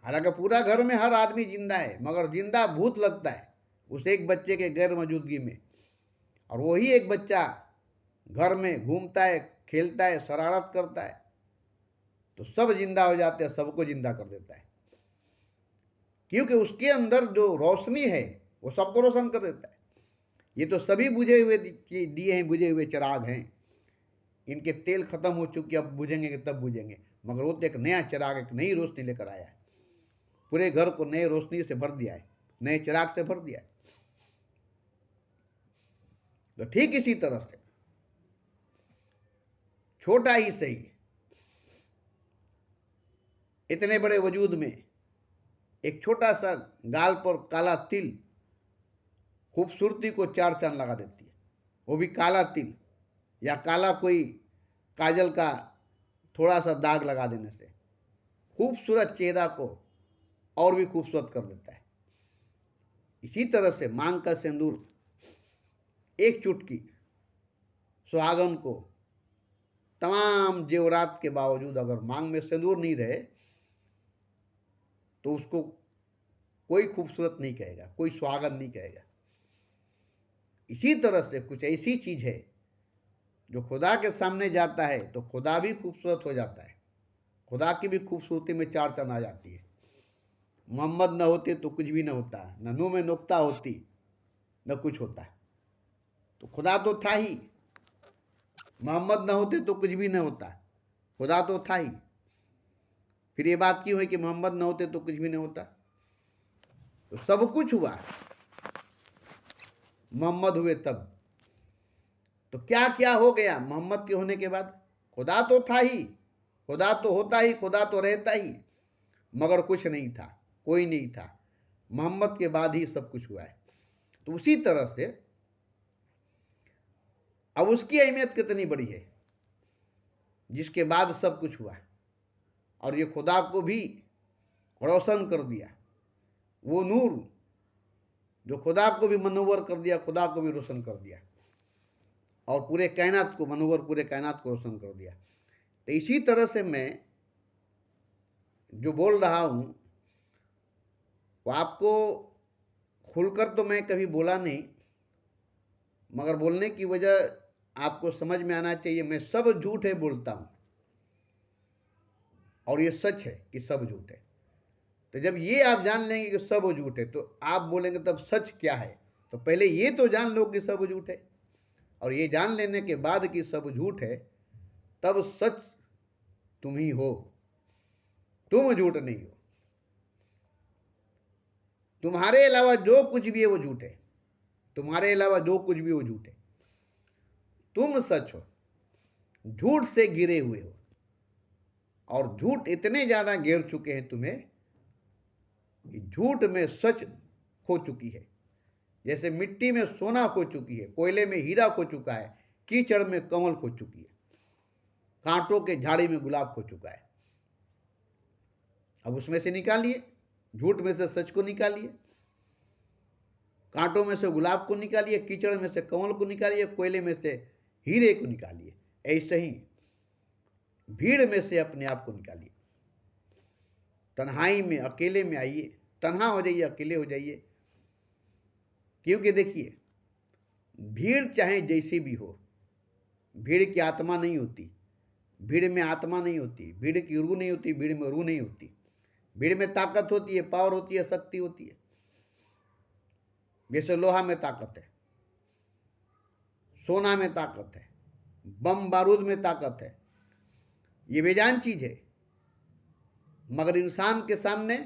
हालांकि पूरा घर में हर आदमी जिंदा है, मगर जिंदा भूत लगता है उस एक बच्चे के गैर मौजूदगी में। और वही एक बच्चा घर में घूमता है, खेलता है, शरारत करता है, तो सब जिंदा हो जाते हैं, सबको जिंदा कर देता है, क्योंकि उसके अंदर जो रोशनी है वो सबको रोशन कर देता है। ये तो सभी बुझे हुए दिए हैं, बुझे हुए चिराग हैं, इनके तेल खत्म हो चुके, अब बुझेंगे कि तब बुझेंगे, मगर वो तो एक नया चिराग, एक नई रोशनी लेकर आया है, पूरे घर को नए रोशनी से भर दिया है, नए चिराग से भर दिया है। तो ठीक इसी तरह से छोटा ही सही, इतने बड़े वजूद में एक छोटा सा गाल पर काला तिल खूबसूरती को चार चांद लगा देती है। वो भी काला तिल, या काला कोई काजल का थोड़ा सा दाग लगा देने से खूबसूरत चेहरा को और भी खूबसूरत कर देता है। इसी तरह से मांग का सिंदूर, एक चुटकी सुहागन को तमाम जेवरात के बावजूद अगर मांग में सिंदूर नहीं रहे तो उसको कोई खूबसूरत नहीं कहेगा, कोई सुहागन नहीं कहेगा। इसी तरह से कुछ ऐसी चीज है जो खुदा के सामने जाता है तो खुदा भी खूबसूरत हो जाता है, खुदा की भी खूबसूरती में चार चांद आ जाती है। मोहम्मद न होते तो कुछ भी न होता, न नूह में नुक्ता होती न कुछ होता। तो खुदा तो था ही, मोहम्मद न होते तो कुछ भी न होता, खुदा तो था ही। फिर ये बात क्यों है कि मोहम्मद न होते तो कुछ भी न होता? तो सब कुछ हुआ, मोहम्मद हुए तब। तो क्या क्या हो गया मोहम्मद के होने के बाद? खुदा तो था ही, खुदा तो होता ही, खुदा तो रहता ही, मगर कुछ नहीं था, कोई नहीं था। मोहम्मद के बाद ही सब कुछ हुआ है। तो उसी तरह से अब उसकी अहमियत कितनी बड़ी है, जिसके बाद सब कुछ हुआ और ये खुदा को भी रोशन कर दिया। वो नूर जो खुदा को भी मनोवर कर दिया, खुदा को भी रोशन कर दिया और पूरे कायनात को मनोवर, पूरे कायनात को रोशन कर दिया। तो इसी तरह से मैं जो बोल रहा हूं वो आपको खुलकर तो मैं कभी बोला नहीं, मगर बोलने की वजह आपको समझ में आना चाहिए। मैं सब झूठ है बोलता हूं और ये सच है कि सब झूठ है। तो जब ये आप जान लेंगे कि सब झूठ है तो आप बोलेंगे तब सच क्या है। तो पहले ये तो जान लो कि सब झूठ है, और ये जान लेने के बाद कि सब झूठ है तब सच तुम ही हो, तुम झूठ नहीं हो। तुम्हारे अलावा जो कुछ भी है वो झूठ है, तुम्हारे अलावा जो कुछ भी वो झूठ है। तुम सच हो, झूठ से घिरे हुए हो, और झूठ इतने ज्यादा घेर चुके हैं तुम्हें कि झूठ में सच खो चुकी है। जैसे मिट्टी में सोना खो चुकी है, कोयले में हीरा खो चुका है, कीचड़ में कमल खो चुकी है, कांटों के झाड़ी में गुलाब खो चुका है। अब उसमें से निकालिए, झूठ में से सच को निकालिए, कांटों में से गुलाब को निकालिए, कीचड़ में से कमल को निकालिए, कोयले में से हीरे को निकालिए। ऐसे ही भीड़ में से अपने आप को निकालिए, तन्हाई में अकेले में आइए, तन्हा हो जाइए, अकेले हो जाइए। क्योंकि देखिए, भीड़ चाहे जैसी भी हो, भीड़ की आत्मा नहीं होती, भीड़ में आत्मा नहीं होती, भीड़ की रूह नहीं होती, भीड़ में रूह नहीं होती। भीड़ में ताकत होती है, पावर होती है, शक्ति होती है। जैसे लोहा में ताकत है, सोना में ताकत है, बम बारूद में ताकत है, ये बेजान चीज है। मगर इंसान के सामने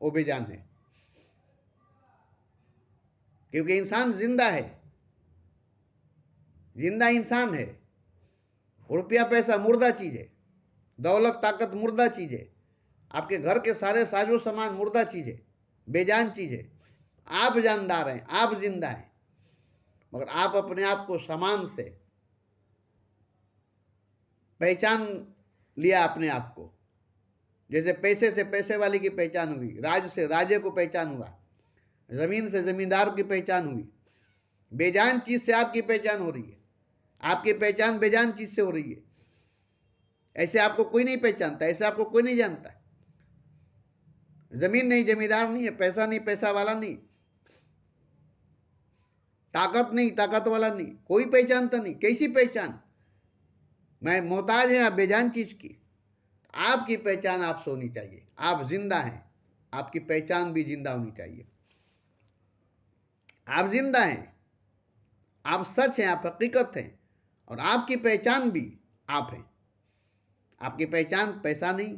वो बेजान है, क्योंकि इंसान जिंदा है, जिंदा इंसान है। रुपया पैसा मुर्दा चीज है, दौलत ताकत मुर्दा चीज है, आपके घर के सारे साजो सामान मुर्दा चीज है, बेजान चीज है। आप जानदार हैं, आप जिंदा हैं, मगर आप अपने आप को सामान से पहचान लिया अपने आप को। जैसे पैसे से पैसे वाले की पहचान हुई, राज से राजे को पहचान हुआ, जमीन से जमींदार की पहचान हुई। बेजान चीज से आपकी पहचान हो रही है, आपकी पहचान बेजान चीज से हो रही है। ऐसे आपको कोई नहीं पहचानता, ऐसे आपको कोई नहीं जानता। जमीन नहीं जमींदार नहीं है, पैसा नहीं पैसा वाला नहीं, ताकत नहीं ताकत वाला नहीं, कोई पहचानता नहीं। कैसी पहचान? मैं मोहताज है आप बेजान चीज की। आपकी पहचान आपसे होनी चाहिए। आप जिंदा हैं, आपकी पहचान भी जिंदा होनी चाहिए। आप जिंदा हैं, आप सच हैं, आप हकीकत हैं, और आपकी पहचान भी आप हैं। आपकी पहचान पैसा नहीं,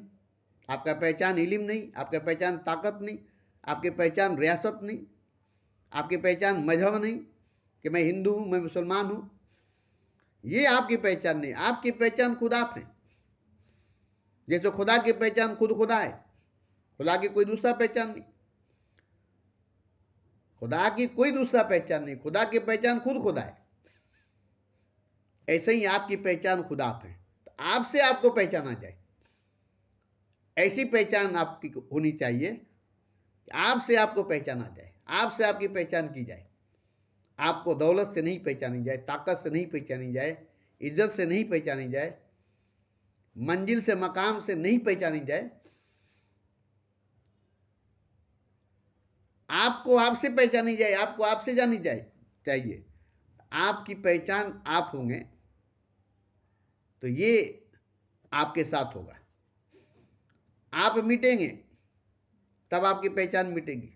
आपका पहचान इल्म नहीं, आपका पहचान ताकत नहीं, आपकी पहचान रियासत नहीं, आपकी पहचान मजहब नहीं कि मैं हिंदू हूं, मैं मुसलमान हूं। ये आपकी पहचान नहीं। आपकी पहचान खुद आप हैं। जैसे खुदा की पहचान खुद खुदा है, खुदा की कोई दूसरा पहचान नहीं, खुदा की कोई दूसरा पहचान नहीं, खुदा की पहचान खुद खुदा है। ऐसे ही आपकी पहचान खुद आप है। तो आपसे आपको पहचाना जाए, ऐसी पहचान आपकी होनी चाहिए कि आपसे आपको पहचाना जाए, आपसे आपकी पहचान की जाए। आपको दौलत से नहीं पहचानी जाए, ताकत से नहीं पहचानी जाए, इज्जत से नहीं पहचानी जाए, मंजिल से मकाम से नहीं पहचानी जाए। आपको आपसे पहचानी जाए, आपको आपसे जानी जाए चाहिए। आपकी पहचान आप होंगे तो ये आपके साथ होगा। आप मिटेंगे तब आपकी पहचान मिटेगी।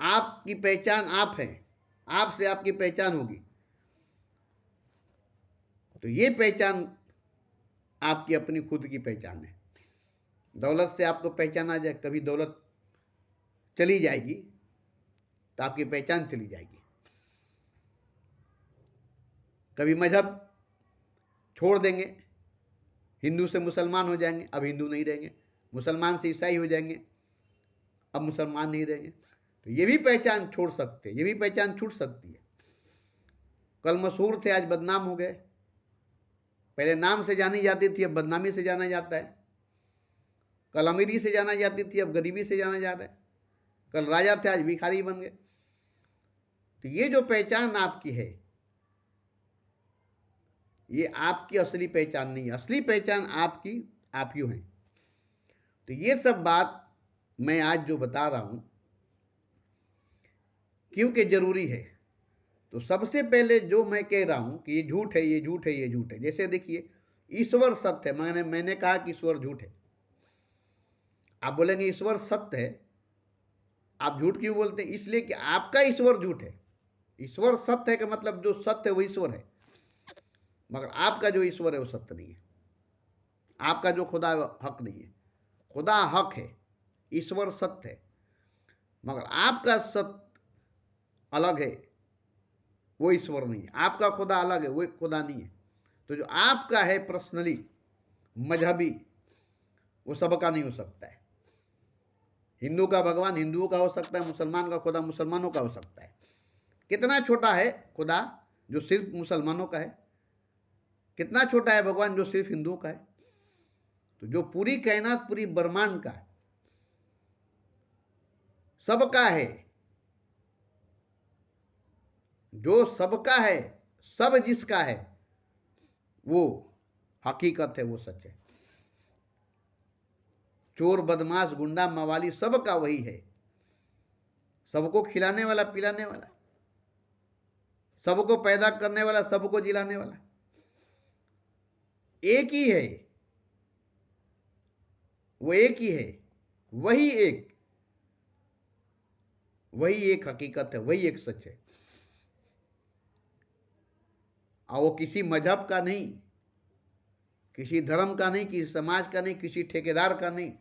आपकी पहचान आप हैं, आपसे आपकी पहचान होगी। तो ये पहचान आपकी अपनी खुद की पहचान है। दौलत से आपको पहचान आ जाए, कभी दौलत चली जाएगी तो आपकी पहचान चली जाएगी। कभी मजहब छोड़ देंगे, हिंदू से मुसलमान हो जाएंगे, अब हिंदू नहीं रहेंगे। मुसलमान से ईसाई हो जाएंगे, अब मुसलमान नहीं रहेंगे। तो ये भी पहचान छोड़ सकते हैं, ये भी पहचान छूट सकती है। कल मशहूर थे, आज बदनाम हो गए। पहले नाम से जानी जाती थी, अब बदनामी से जाना जाता है। कल अमीरी से जाना जाती थी, अब गरीबी से जाना जाता है। कल राजा थे, आज भिखारी बन गए। तो ये जो पहचान आपकी है, ये आपकी असली पहचान नहीं है। असली पहचान आपकी आप यूं है। तो ये सब बात मैं आज जो बता रहा हूं, क्योंकि जरूरी है। तो सबसे पहले जो मैं कह रहा हूं कि ये झूठ है, ये झूठ है, ये झूठ है। जैसे देखिए, ईश्वर सत्य है। मैंने कहा कि ईश्वर झूठ है। आप बोलेंगे ईश्वर सत्य है, आप झूठ क्यों बोलते हैं? इसलिए कि आपका ईश्वर झूठ है। ईश्वर सत्य है का मतलब जो सत्य है वो ईश्वर है, मगर आपका जो ईश्वर है वो सत्य नहीं है। आपका जो खुदा है वो हक नहीं है। खुदा हक है, ईश्वर सत्य है, मगर आपका सत्य अलग है, वो ईश्वर नहीं है। आपका खुदा अलग है, वो खुदा नहीं है। तो जो आपका है पर्सनली मजहबी, वो सबका नहीं हो सकता है। हिंदू का भगवान हिंदुओं का हो सकता है, मुसलमान का खुदा मुसलमानों का हो सकता है। कितना छोटा है खुदा जो सिर्फ मुसलमानों का है, कितना छोटा है भगवान जो सिर्फ हिंदुओं का है। तो जो पूरी कायनात, पूरी ब्रह्मांड का सबका है, जो सबका है, सब जिसका है, वो हकीकत है, वो सच है। चोर बदमाश गुंडा मवाली सबका वही है। सबको खिलाने वाला, पिलाने वाला, सबको पैदा करने वाला, सबको जिलाने वाला एक ही है। वो एक ही है, वही एक हकीकत है, वही एक सच है। और वो किसी मजहब का नहीं, किसी धर्म का नहीं, किसी समाज का नहीं, किसी ठेकेदार का नहीं।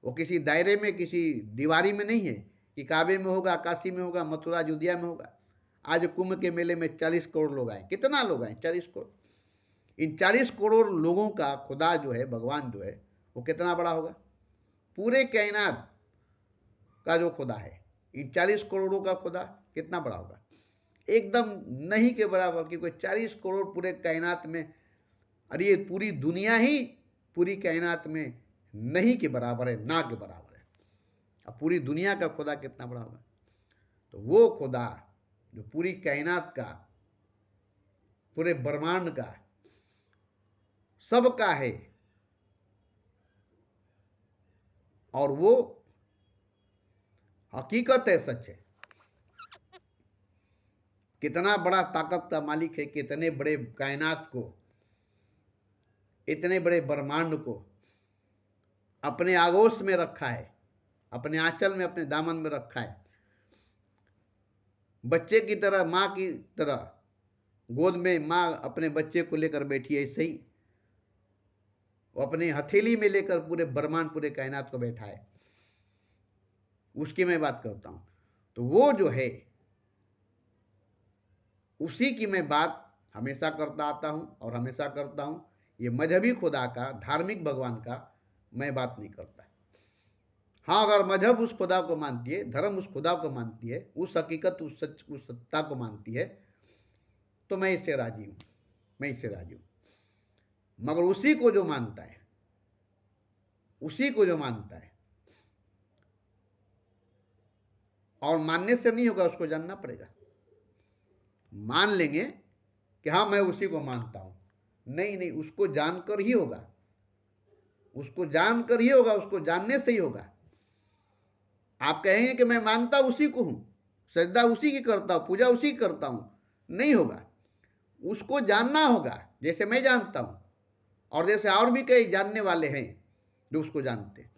वो किसी दायरे में, किसी दीवारी में नहीं है कि काबे में होगा, काशी में होगा, मथुरा अयोध्या में होगा। आज कुंभ के मेले में 40 करोड़ लोग आए। कितना लोग आए? 40 करोड़। इन 40 करोड़ लोगों का खुदा जो है, भगवान जो है, वो कितना बड़ा होगा? पूरे कायनात का जो खुदा है, इन 40 करोड़ों का खुदा कितना बड़ा होगा? एकदम नहीं के बराबर। कि कोई 40 करोड़ पूरे कायनात में, अरे ये पूरी दुनिया ही पूरी कायनात में नहीं के बराबर है, ना के बराबर है। अब पूरी दुनिया का खुदा कितना बड़ा होगा? तो वो खुदा जो पूरी कायनात का, पूरे ब्रह्मांड का सबका है, और वो हकीकत है, सच है। कितना बड़ा ताकत का मालिक है कि इतने बड़े कायनात को, इतने बड़े ब्रह्मांड को अपने आगोश में रखा है, अपने आंचल में, अपने दामन में रखा है। बच्चे की तरह, माँ की तरह गोद में माँ अपने बच्चे को लेकर बैठी है, ऐसे ही वो अपने हथेली में लेकर पूरे ब्रह्मांड, पूरे कायनात को बैठा है। उसकी मैं बात करता हूं। तो वो जो है, उसी की मैं बात हमेशा करता आता हूं और हमेशा करता हूं। ये मजहबी खुदा का, धार्मिक भगवान का मैं बात नहीं करता। हाँ, अगर मजहब उस खुदा को मानती है, धर्म उस खुदा को मानती है, उस हकीकत, उस सच, उस सत्ता को मानती है, तो मैं इससे राजी हूं, मैं इससे राजी हूं। मगर उसी को जो मानता है, उसी को जो मानता है, और मानने से नहीं होगा, उसको जानना पड़ेगा। मान लेंगे कि हाँ मैं उसी को मानता हूं, नहीं नहीं, उसको जानकर ही होगा, उसको जानकर ही होगा, उसको जानने से ही होगा। आप कहेंगे कि मैं मानता उसी को हूं, सजदा उसी की करता हूं, पूजा उसी की करता हूं, नहीं होगा। उसको जानना होगा, जैसे मैं जानता हूँ और जैसे और भी कई जानने वाले हैं जो उसको जानते हैं,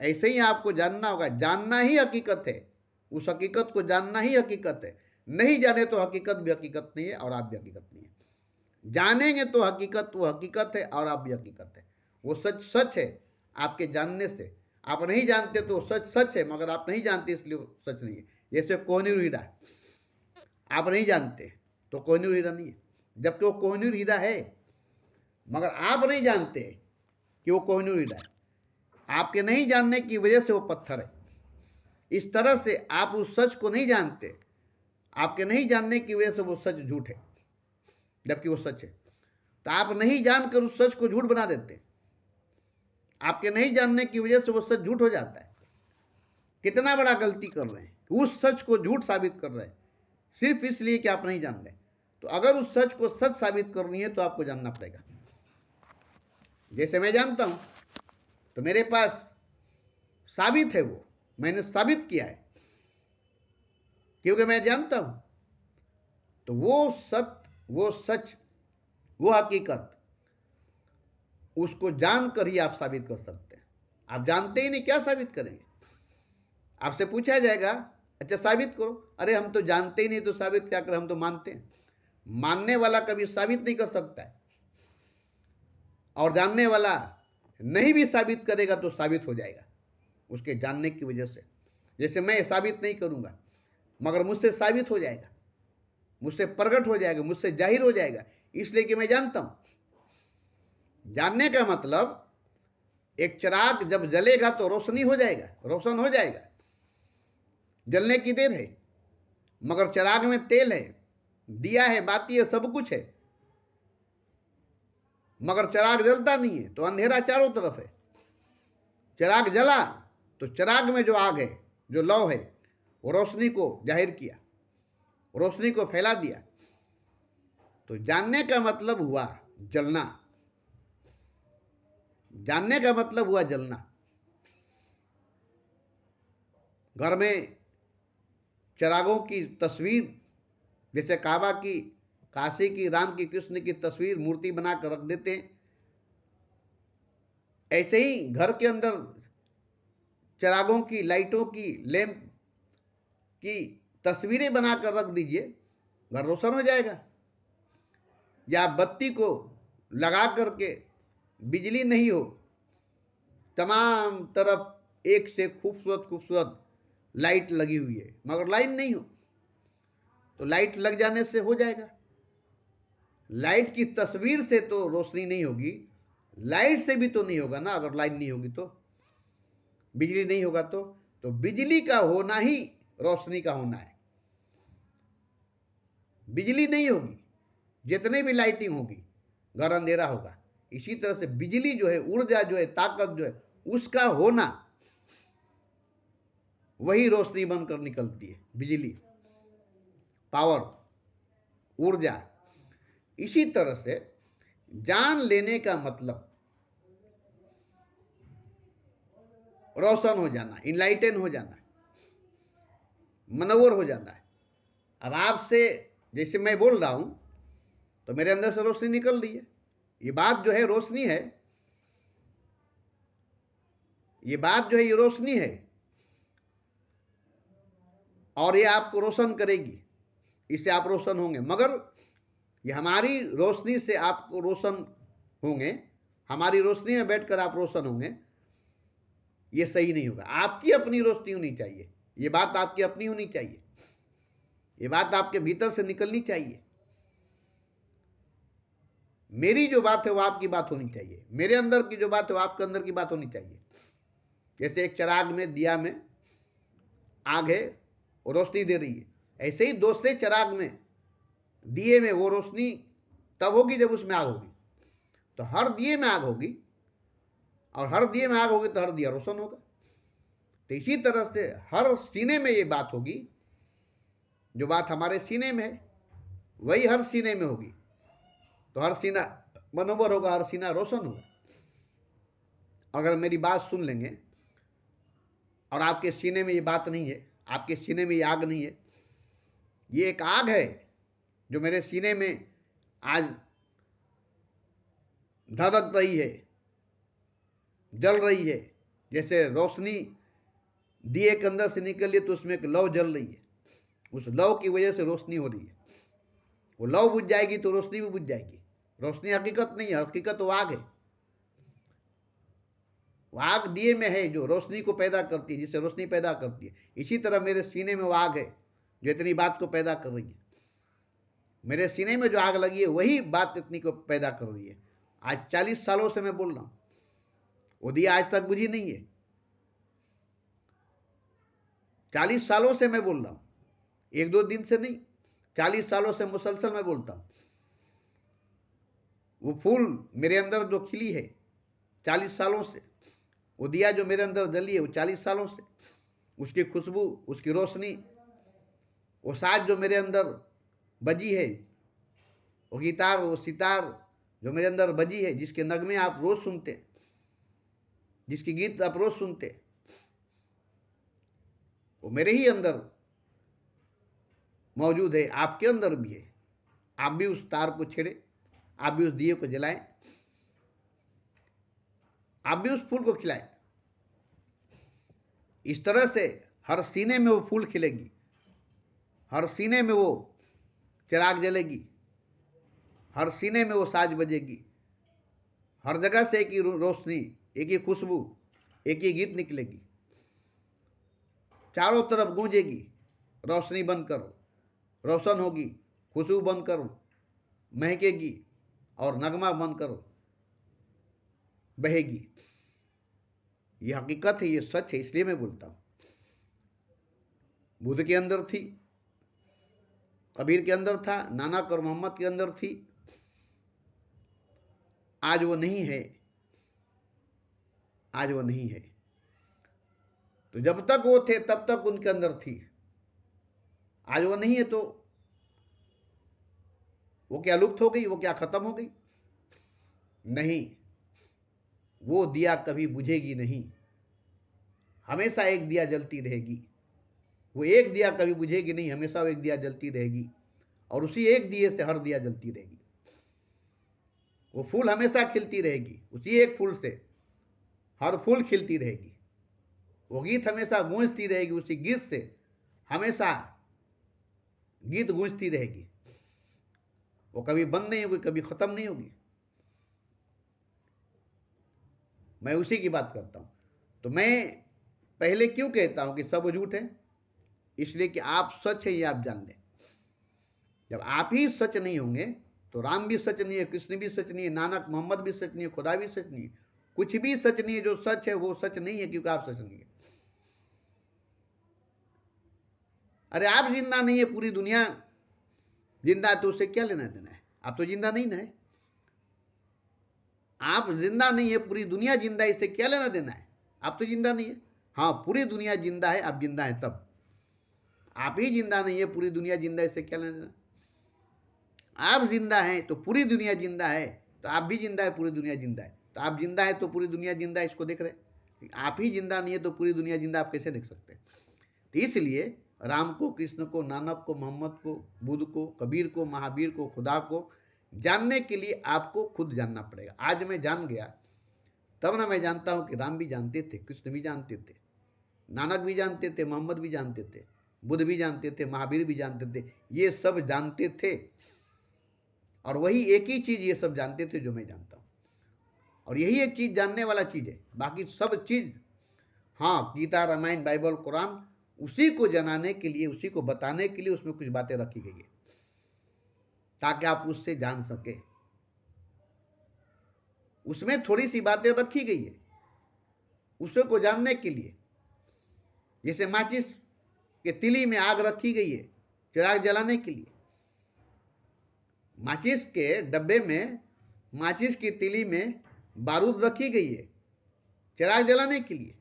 ऐसे ही आपको जानना होगा। जानना ही हकीकत है, उस हकीकत को जानना ही हकीकत है। नहीं जाने तो हकीकत भी हकीकत नहीं है और आप भी हकीकत नहीं है। जानेंगे तो हकीकत वो हकीकत है और आप भी हकीकत है। वो सच सच है आपके जानने से, आप नहीं जानते तो सच सच है, मगर आप नहीं जानते इसलिए वो सच नहीं है। जैसे कोहिनूर हीरा, आप नहीं जानते तो कोहिनूर हीरा नहीं है, जबकि वो कोहिनूर हीरा है, मगर आप नहीं जानते कि वो कोहिनूर हीरा है। आपके नहीं जानने की वजह से वो पत्थर है। इस तरह से आप उस सच को नहीं जानते, आपके नहीं जानने की वजह से वो सच झूठ है, जबकि वो सच है। तो आप नहीं जानकर उस सच को झूठ बना देते, आपके नहीं जानने की वजह से वो सच झूठ हो जाता है। कितना बड़ा गलती कर रहे हैं, उस सच को झूठ साबित कर रहे हैं सिर्फ इसलिए कि आप नहीं जान रहे। तो अगर उस सच को सच साबित करनी है तो आपको जानना पड़ेगा। जैसे मैं जानता हूं तो मेरे पास साबित है, वो मैंने साबित किया है क्योंकि मैं जानता हूं। तो वो सत्य, वो सच, वो हकीकत, उसको जानकर ही आप साबित कर सकते हैं। आप जानते ही नहीं, क्या साबित करेंगे? आपसे पूछा जाएगा, अच्छा साबित करो। अरे हम तो जानते ही नहीं, तो साबित क्या करें, हम तो मानते हैं। मानने वाला कभी साबित नहीं कर सकता है, और जानने वाला नहीं भी साबित करेगा तो साबित हो जाएगा उसके जानने की वजह से। जैसे मैं साबित नहीं करूंगा, मगर मुझसे साबित हो जाएगा, मुझसे प्रकट हो जाएगा, मुझसे जाहिर हो जाएगा, इसलिए कि मैं जानता हूं। जानने का मतलब, एक चिराग जब जलेगा तो रोशनी हो जाएगा, रोशन हो जाएगा। जलने की देर है, मगर चिराग में तेल है, दिया है, बाती है, सब कुछ है, मगर चिराग जलता नहीं है तो अंधेरा चारों तरफ है। चिराग जला तो चिराग में जो आग है, जो लौ है, वो रोशनी को जाहिर किया, रोशनी को फैला दिया। तो जानने का मतलब हुआ जलना, जानने का मतलब हुआ जलना। घर में चिरागों की तस्वीर, जैसे काबा की, काशी की, राम की, कृष्ण की तस्वीर मूर्ति बनाकर रख देते हैं, ऐसे ही घर के अंदर चिरागों की, लाइटों की, लैंप की तस्वीरें बनाकर रख दीजिए, घर रोशन हो जाएगा। या बत्ती को लगा करके, बिजली नहीं हो, तमाम तरफ एक से खूबसूरत खूबसूरत लाइट लगी हुई है, मगर लाइन नहीं हो, तो लाइट लग जाने से हो जाएगा। लाइट की तस्वीर से तो रोशनी नहीं होगी, लाइट से भी तो नहीं होगा ना। अगर लाइट नहीं होगी तो, बिजली नहीं होगा तो बिजली का होना ही रोशनी का होना है। बिजली नहीं होगी, जितने भी लाइटिंग होगी, घर अंधेरा होगा। इसी तरह से बिजली जो है, ऊर्जा जो है, ताकत जो है, उसका होना, वही रोशनी बनकर निकलती है। बिजली, पावर, ऊर्जा। इसी तरह से जान लेने का मतलब रोशन हो जाना, इनलाइटन हो जाना, मनोवर हो जाना है। अब आपसे जैसे मैं बोल रहा हूं तो मेरे अंदर से रोशनी निकल रही है। ये बात जो है रोशनी है, ये बात जो है ये रोशनी है, और ये आपको रोशन करेगी, इससे आप रोशन होंगे। मगर ये हमारी रोशनी से आपको रोशन होंगे, हमारी रोशनी में बैठकर आप रोशन होंगे, ये सही नहीं होगा। आपकी अपनी रोशनी होनी चाहिए, ये बात आपकी अपनी होनी चाहिए, ये बात आपके भीतर से निकलनी चाहिए। मेरी जो बात है वो आपकी बात होनी चाहिए, मेरे अंदर की जो बात है वो आपके अंदर की बात होनी चाहिए। जैसे एक चिराग में, दिया में आग है, वो रोशनी दे रही है, ऐसे ही दूसरे चिराग में, दिए में, वो रोशनी तब होगी जब उसमें आग होगी। तो हर दिए में आग होगी, और हर दिए में आग होगी तो हर दिया रोशन होगा। तो इसी तरह से हर सीने में ये बात होगी, जो बात हमारे सीने में है वही हर सीने में होगी, तो हर सीना मनोवर होगा, हर सीना रोशन होगा। अगर मेरी बात सुन लेंगे और आपके सीने में ये बात नहीं है, आपके सीने में ये आग नहीं है, ये एक आग है जो मेरे सीने में आज धधक रही है, जल रही है। जैसे रोशनी दिए के अंदर से निकल रही है तो उसमें एक लौ जल रही है, उस लौ की वजह से रोशनी हो रही है। वो लौ बुझ जाएगी तो रोशनी भी बुझ जाएगी। रोशनी हकीकत नहीं है, हकीकत वो आग है। वो आग दिए में है जो रोशनी को पैदा करती है, जिससे रोशनी पैदा करती है। इसी तरह मेरे सीने में वो आग है जो इतनी बात को पैदा कर रही है। मेरे सीने में जो आग लगी है वही बात इतनी को पैदा कर रही है। आज 40 सालों से मैं बोल रहा हूं, वो दिया आज तक बुझी नहीं है। 40 सालों से मैं बोल रहा हूं, एक दो दिन से नहीं, 40 सालों से मुसलसल मैं बोलता हूं। वो फूल मेरे अंदर जो खिली है 40 सालों से, वो दिया जो मेरे अंदर जली है वो 40 सालों से, उसकी खुशबू, उसकी रोशनी, वो साज जो मेरे अंदर बजी है, वो गिटार, वो सितार जो मेरे अंदर बजी है, जिसके नगमे आप रोज सुनते, जिसकी गीत आप रोज सुनते, वो मेरे ही अंदर मौजूद है, आपके अंदर भी है। आप भी उस तार को छेड़े, आप भी उस दिए को जलाएं, आप भी उस फूल को खिलाएं। इस तरह से हर सीने में वो फूल खिलेगी, हर सीने में वो चिराग जलेगी, हर सीने में वो साज बजेगी, हर जगह से एक ही रोशनी, एक ही खुशबू, एक ही गीत निकलेगी, चारों तरफ गूंजेगी। रोशनी बनकर रोशन होगी, खुशबू बनकर महकेगी और नगमा बनकर बहेगी। ये हकीकत है, ये सच है, इसलिए मैं बोलता हूं। बुद्ध के अंदर थी, कबीर के अंदर था, नानक और मोहम्मद के अंदर थी, आज वो नहीं है, आज वो नहीं है। तो जब तक वो थे तब तक उनके अंदर थी, आज वो नहीं है तो वो क्या लुप्त हो गई, वो क्या खत्म हो गई? नहीं, वो दिया कभी बुझेगी नहीं, हमेशा एक दिया जलती रहेगी। वो एक दिया कभी बुझेगी नहीं, हमेशा वो एक दिया जलती रहेगी, और उसी एक दिए से हर दिया जलती रहेगी। वो फूल हमेशा खिलती रहेगी, उसी एक फूल से हर फूल खिलती रहेगी। वो गीत हमेशा गूंजती रहेगी, उसी गीत से हमेशा गीत गूंजती रहेगी। वो कभी बंद नहीं होगी, कभी खत्म नहीं होगी। मैं उसी की बात करता हूं। तो मैं पहले क्यों कहता हूं कि सब झूठ है? इसलिए कि आप सच है ये आप जान लें। जब आप ही सच नहीं होंगे तो राम भी सच नहीं है, कृष्ण भी सच नहीं है, नानक मोहम्मद भी सच नहीं है, खुदा भी सच नहीं है, कुछ भी सच नहीं है। जो सच है वो सच नहीं है क्योंकि आप सच नहीं है। अरे आप जिंदा नहीं है, पूरी दुनिया जिंदा है, तो उससे क्या लेना देना है? आप तो जिंदा नहीं ना है। आप जिंदा नहीं है, पूरी दुनिया जिंदा है, इससे क्या लेना देना है? आप तो जिंदा नहीं है। हाँ, पूरी दुनिया जिंदा है, आप जिंदा है तब। आप ही जिंदा नहीं है, पूरी दुनिया जिंदा है, इससे क्या लेना देना? आप जिंदा हैं तो पूरी दुनिया जिंदा है, तो आप भी जिंदा है, पूरी दुनिया जिंदा है। तो आप जिंदा है तो पूरी दुनिया जिंदा है, इसको देख रहे। आप ही जिंदा नहीं है तो पूरी दुनिया जिंदा आप कैसे देख सकते हैं? तो इसलिए राम को, कृष्ण को, नानक को, मोहम्मद को, बुद्ध को, कबीर को, महावीर को, खुदा को जानने के लिए आपको खुद जानना पड़ेगा। आज मैं जान गया तब ना मैं जानता हूं कि राम भी जानते थे, कृष्ण भी जानते थे, नानक भी जानते थे, मोहम्मद भी जानते थे, बुद्ध भी जानते थे, महावीर भी जानते थे। ये सब जानते थे, और वही एक ही चीज ये सब जानते थे जो मैं जानता हूं। और यही एक चीज जानने वाला चीज है। बाकी सब चीज, हाँ, गीता, रामायण, बाइबल, कुरान, उसी को जनाने के लिए, उसी को बताने के लिए उसमें कुछ बातें रखी गई है ताकि आप उससे जान सके। उसमें थोड़ी सी बातें रखी गई है उसे को जानने के लिए। जैसे माचिस के तिली में आग रखी गई है चिराग जलाने के लिए। माचिस के डब्बे में, माचिस की तिली में बारूद रखी गई है चिराग जलाने के लिए।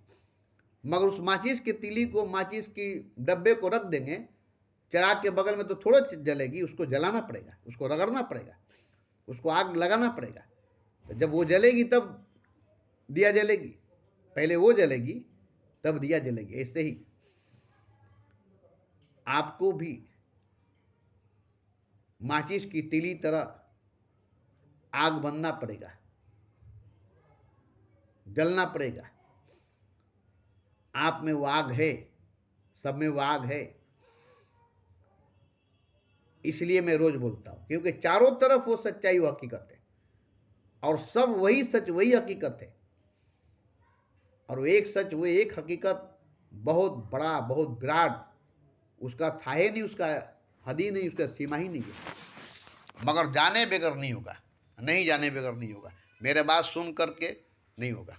मगर उस माचिस की तिली को, माचिस की डब्बे को रख देंगे चिराग के बगल में तो थोड़ा जलेगी, उसको जलाना पड़ेगा, उसको रगड़ना पड़ेगा, उसको आग लगाना पड़ेगा। तो जब वो जलेगी तब दिया जलेगी, पहले वो जलेगी तब दिया जलेगी। ऐसे ही आपको भी माचिस की तिली तरह आग बनना पड़ेगा, जलना पड़ेगा। आप में वो आग है, सब में वो आग है। इसलिए मैं रोज बोलता हूं, क्योंकि चारों तरफ वो सच्चाई, वो हकीकत है, और सब वही सच, वही हकीकत है। और वो एक सच, वो एक हकीकत बहुत बड़ा, बहुत विराट, उसका था ही नहीं, उसका हद ही नहीं, उसका सीमा ही नहीं है। मगर जाने बगैर नहीं होगा, नहीं जाने बगैर नहीं होगा। मेरे बात सुन करके नहीं होगा।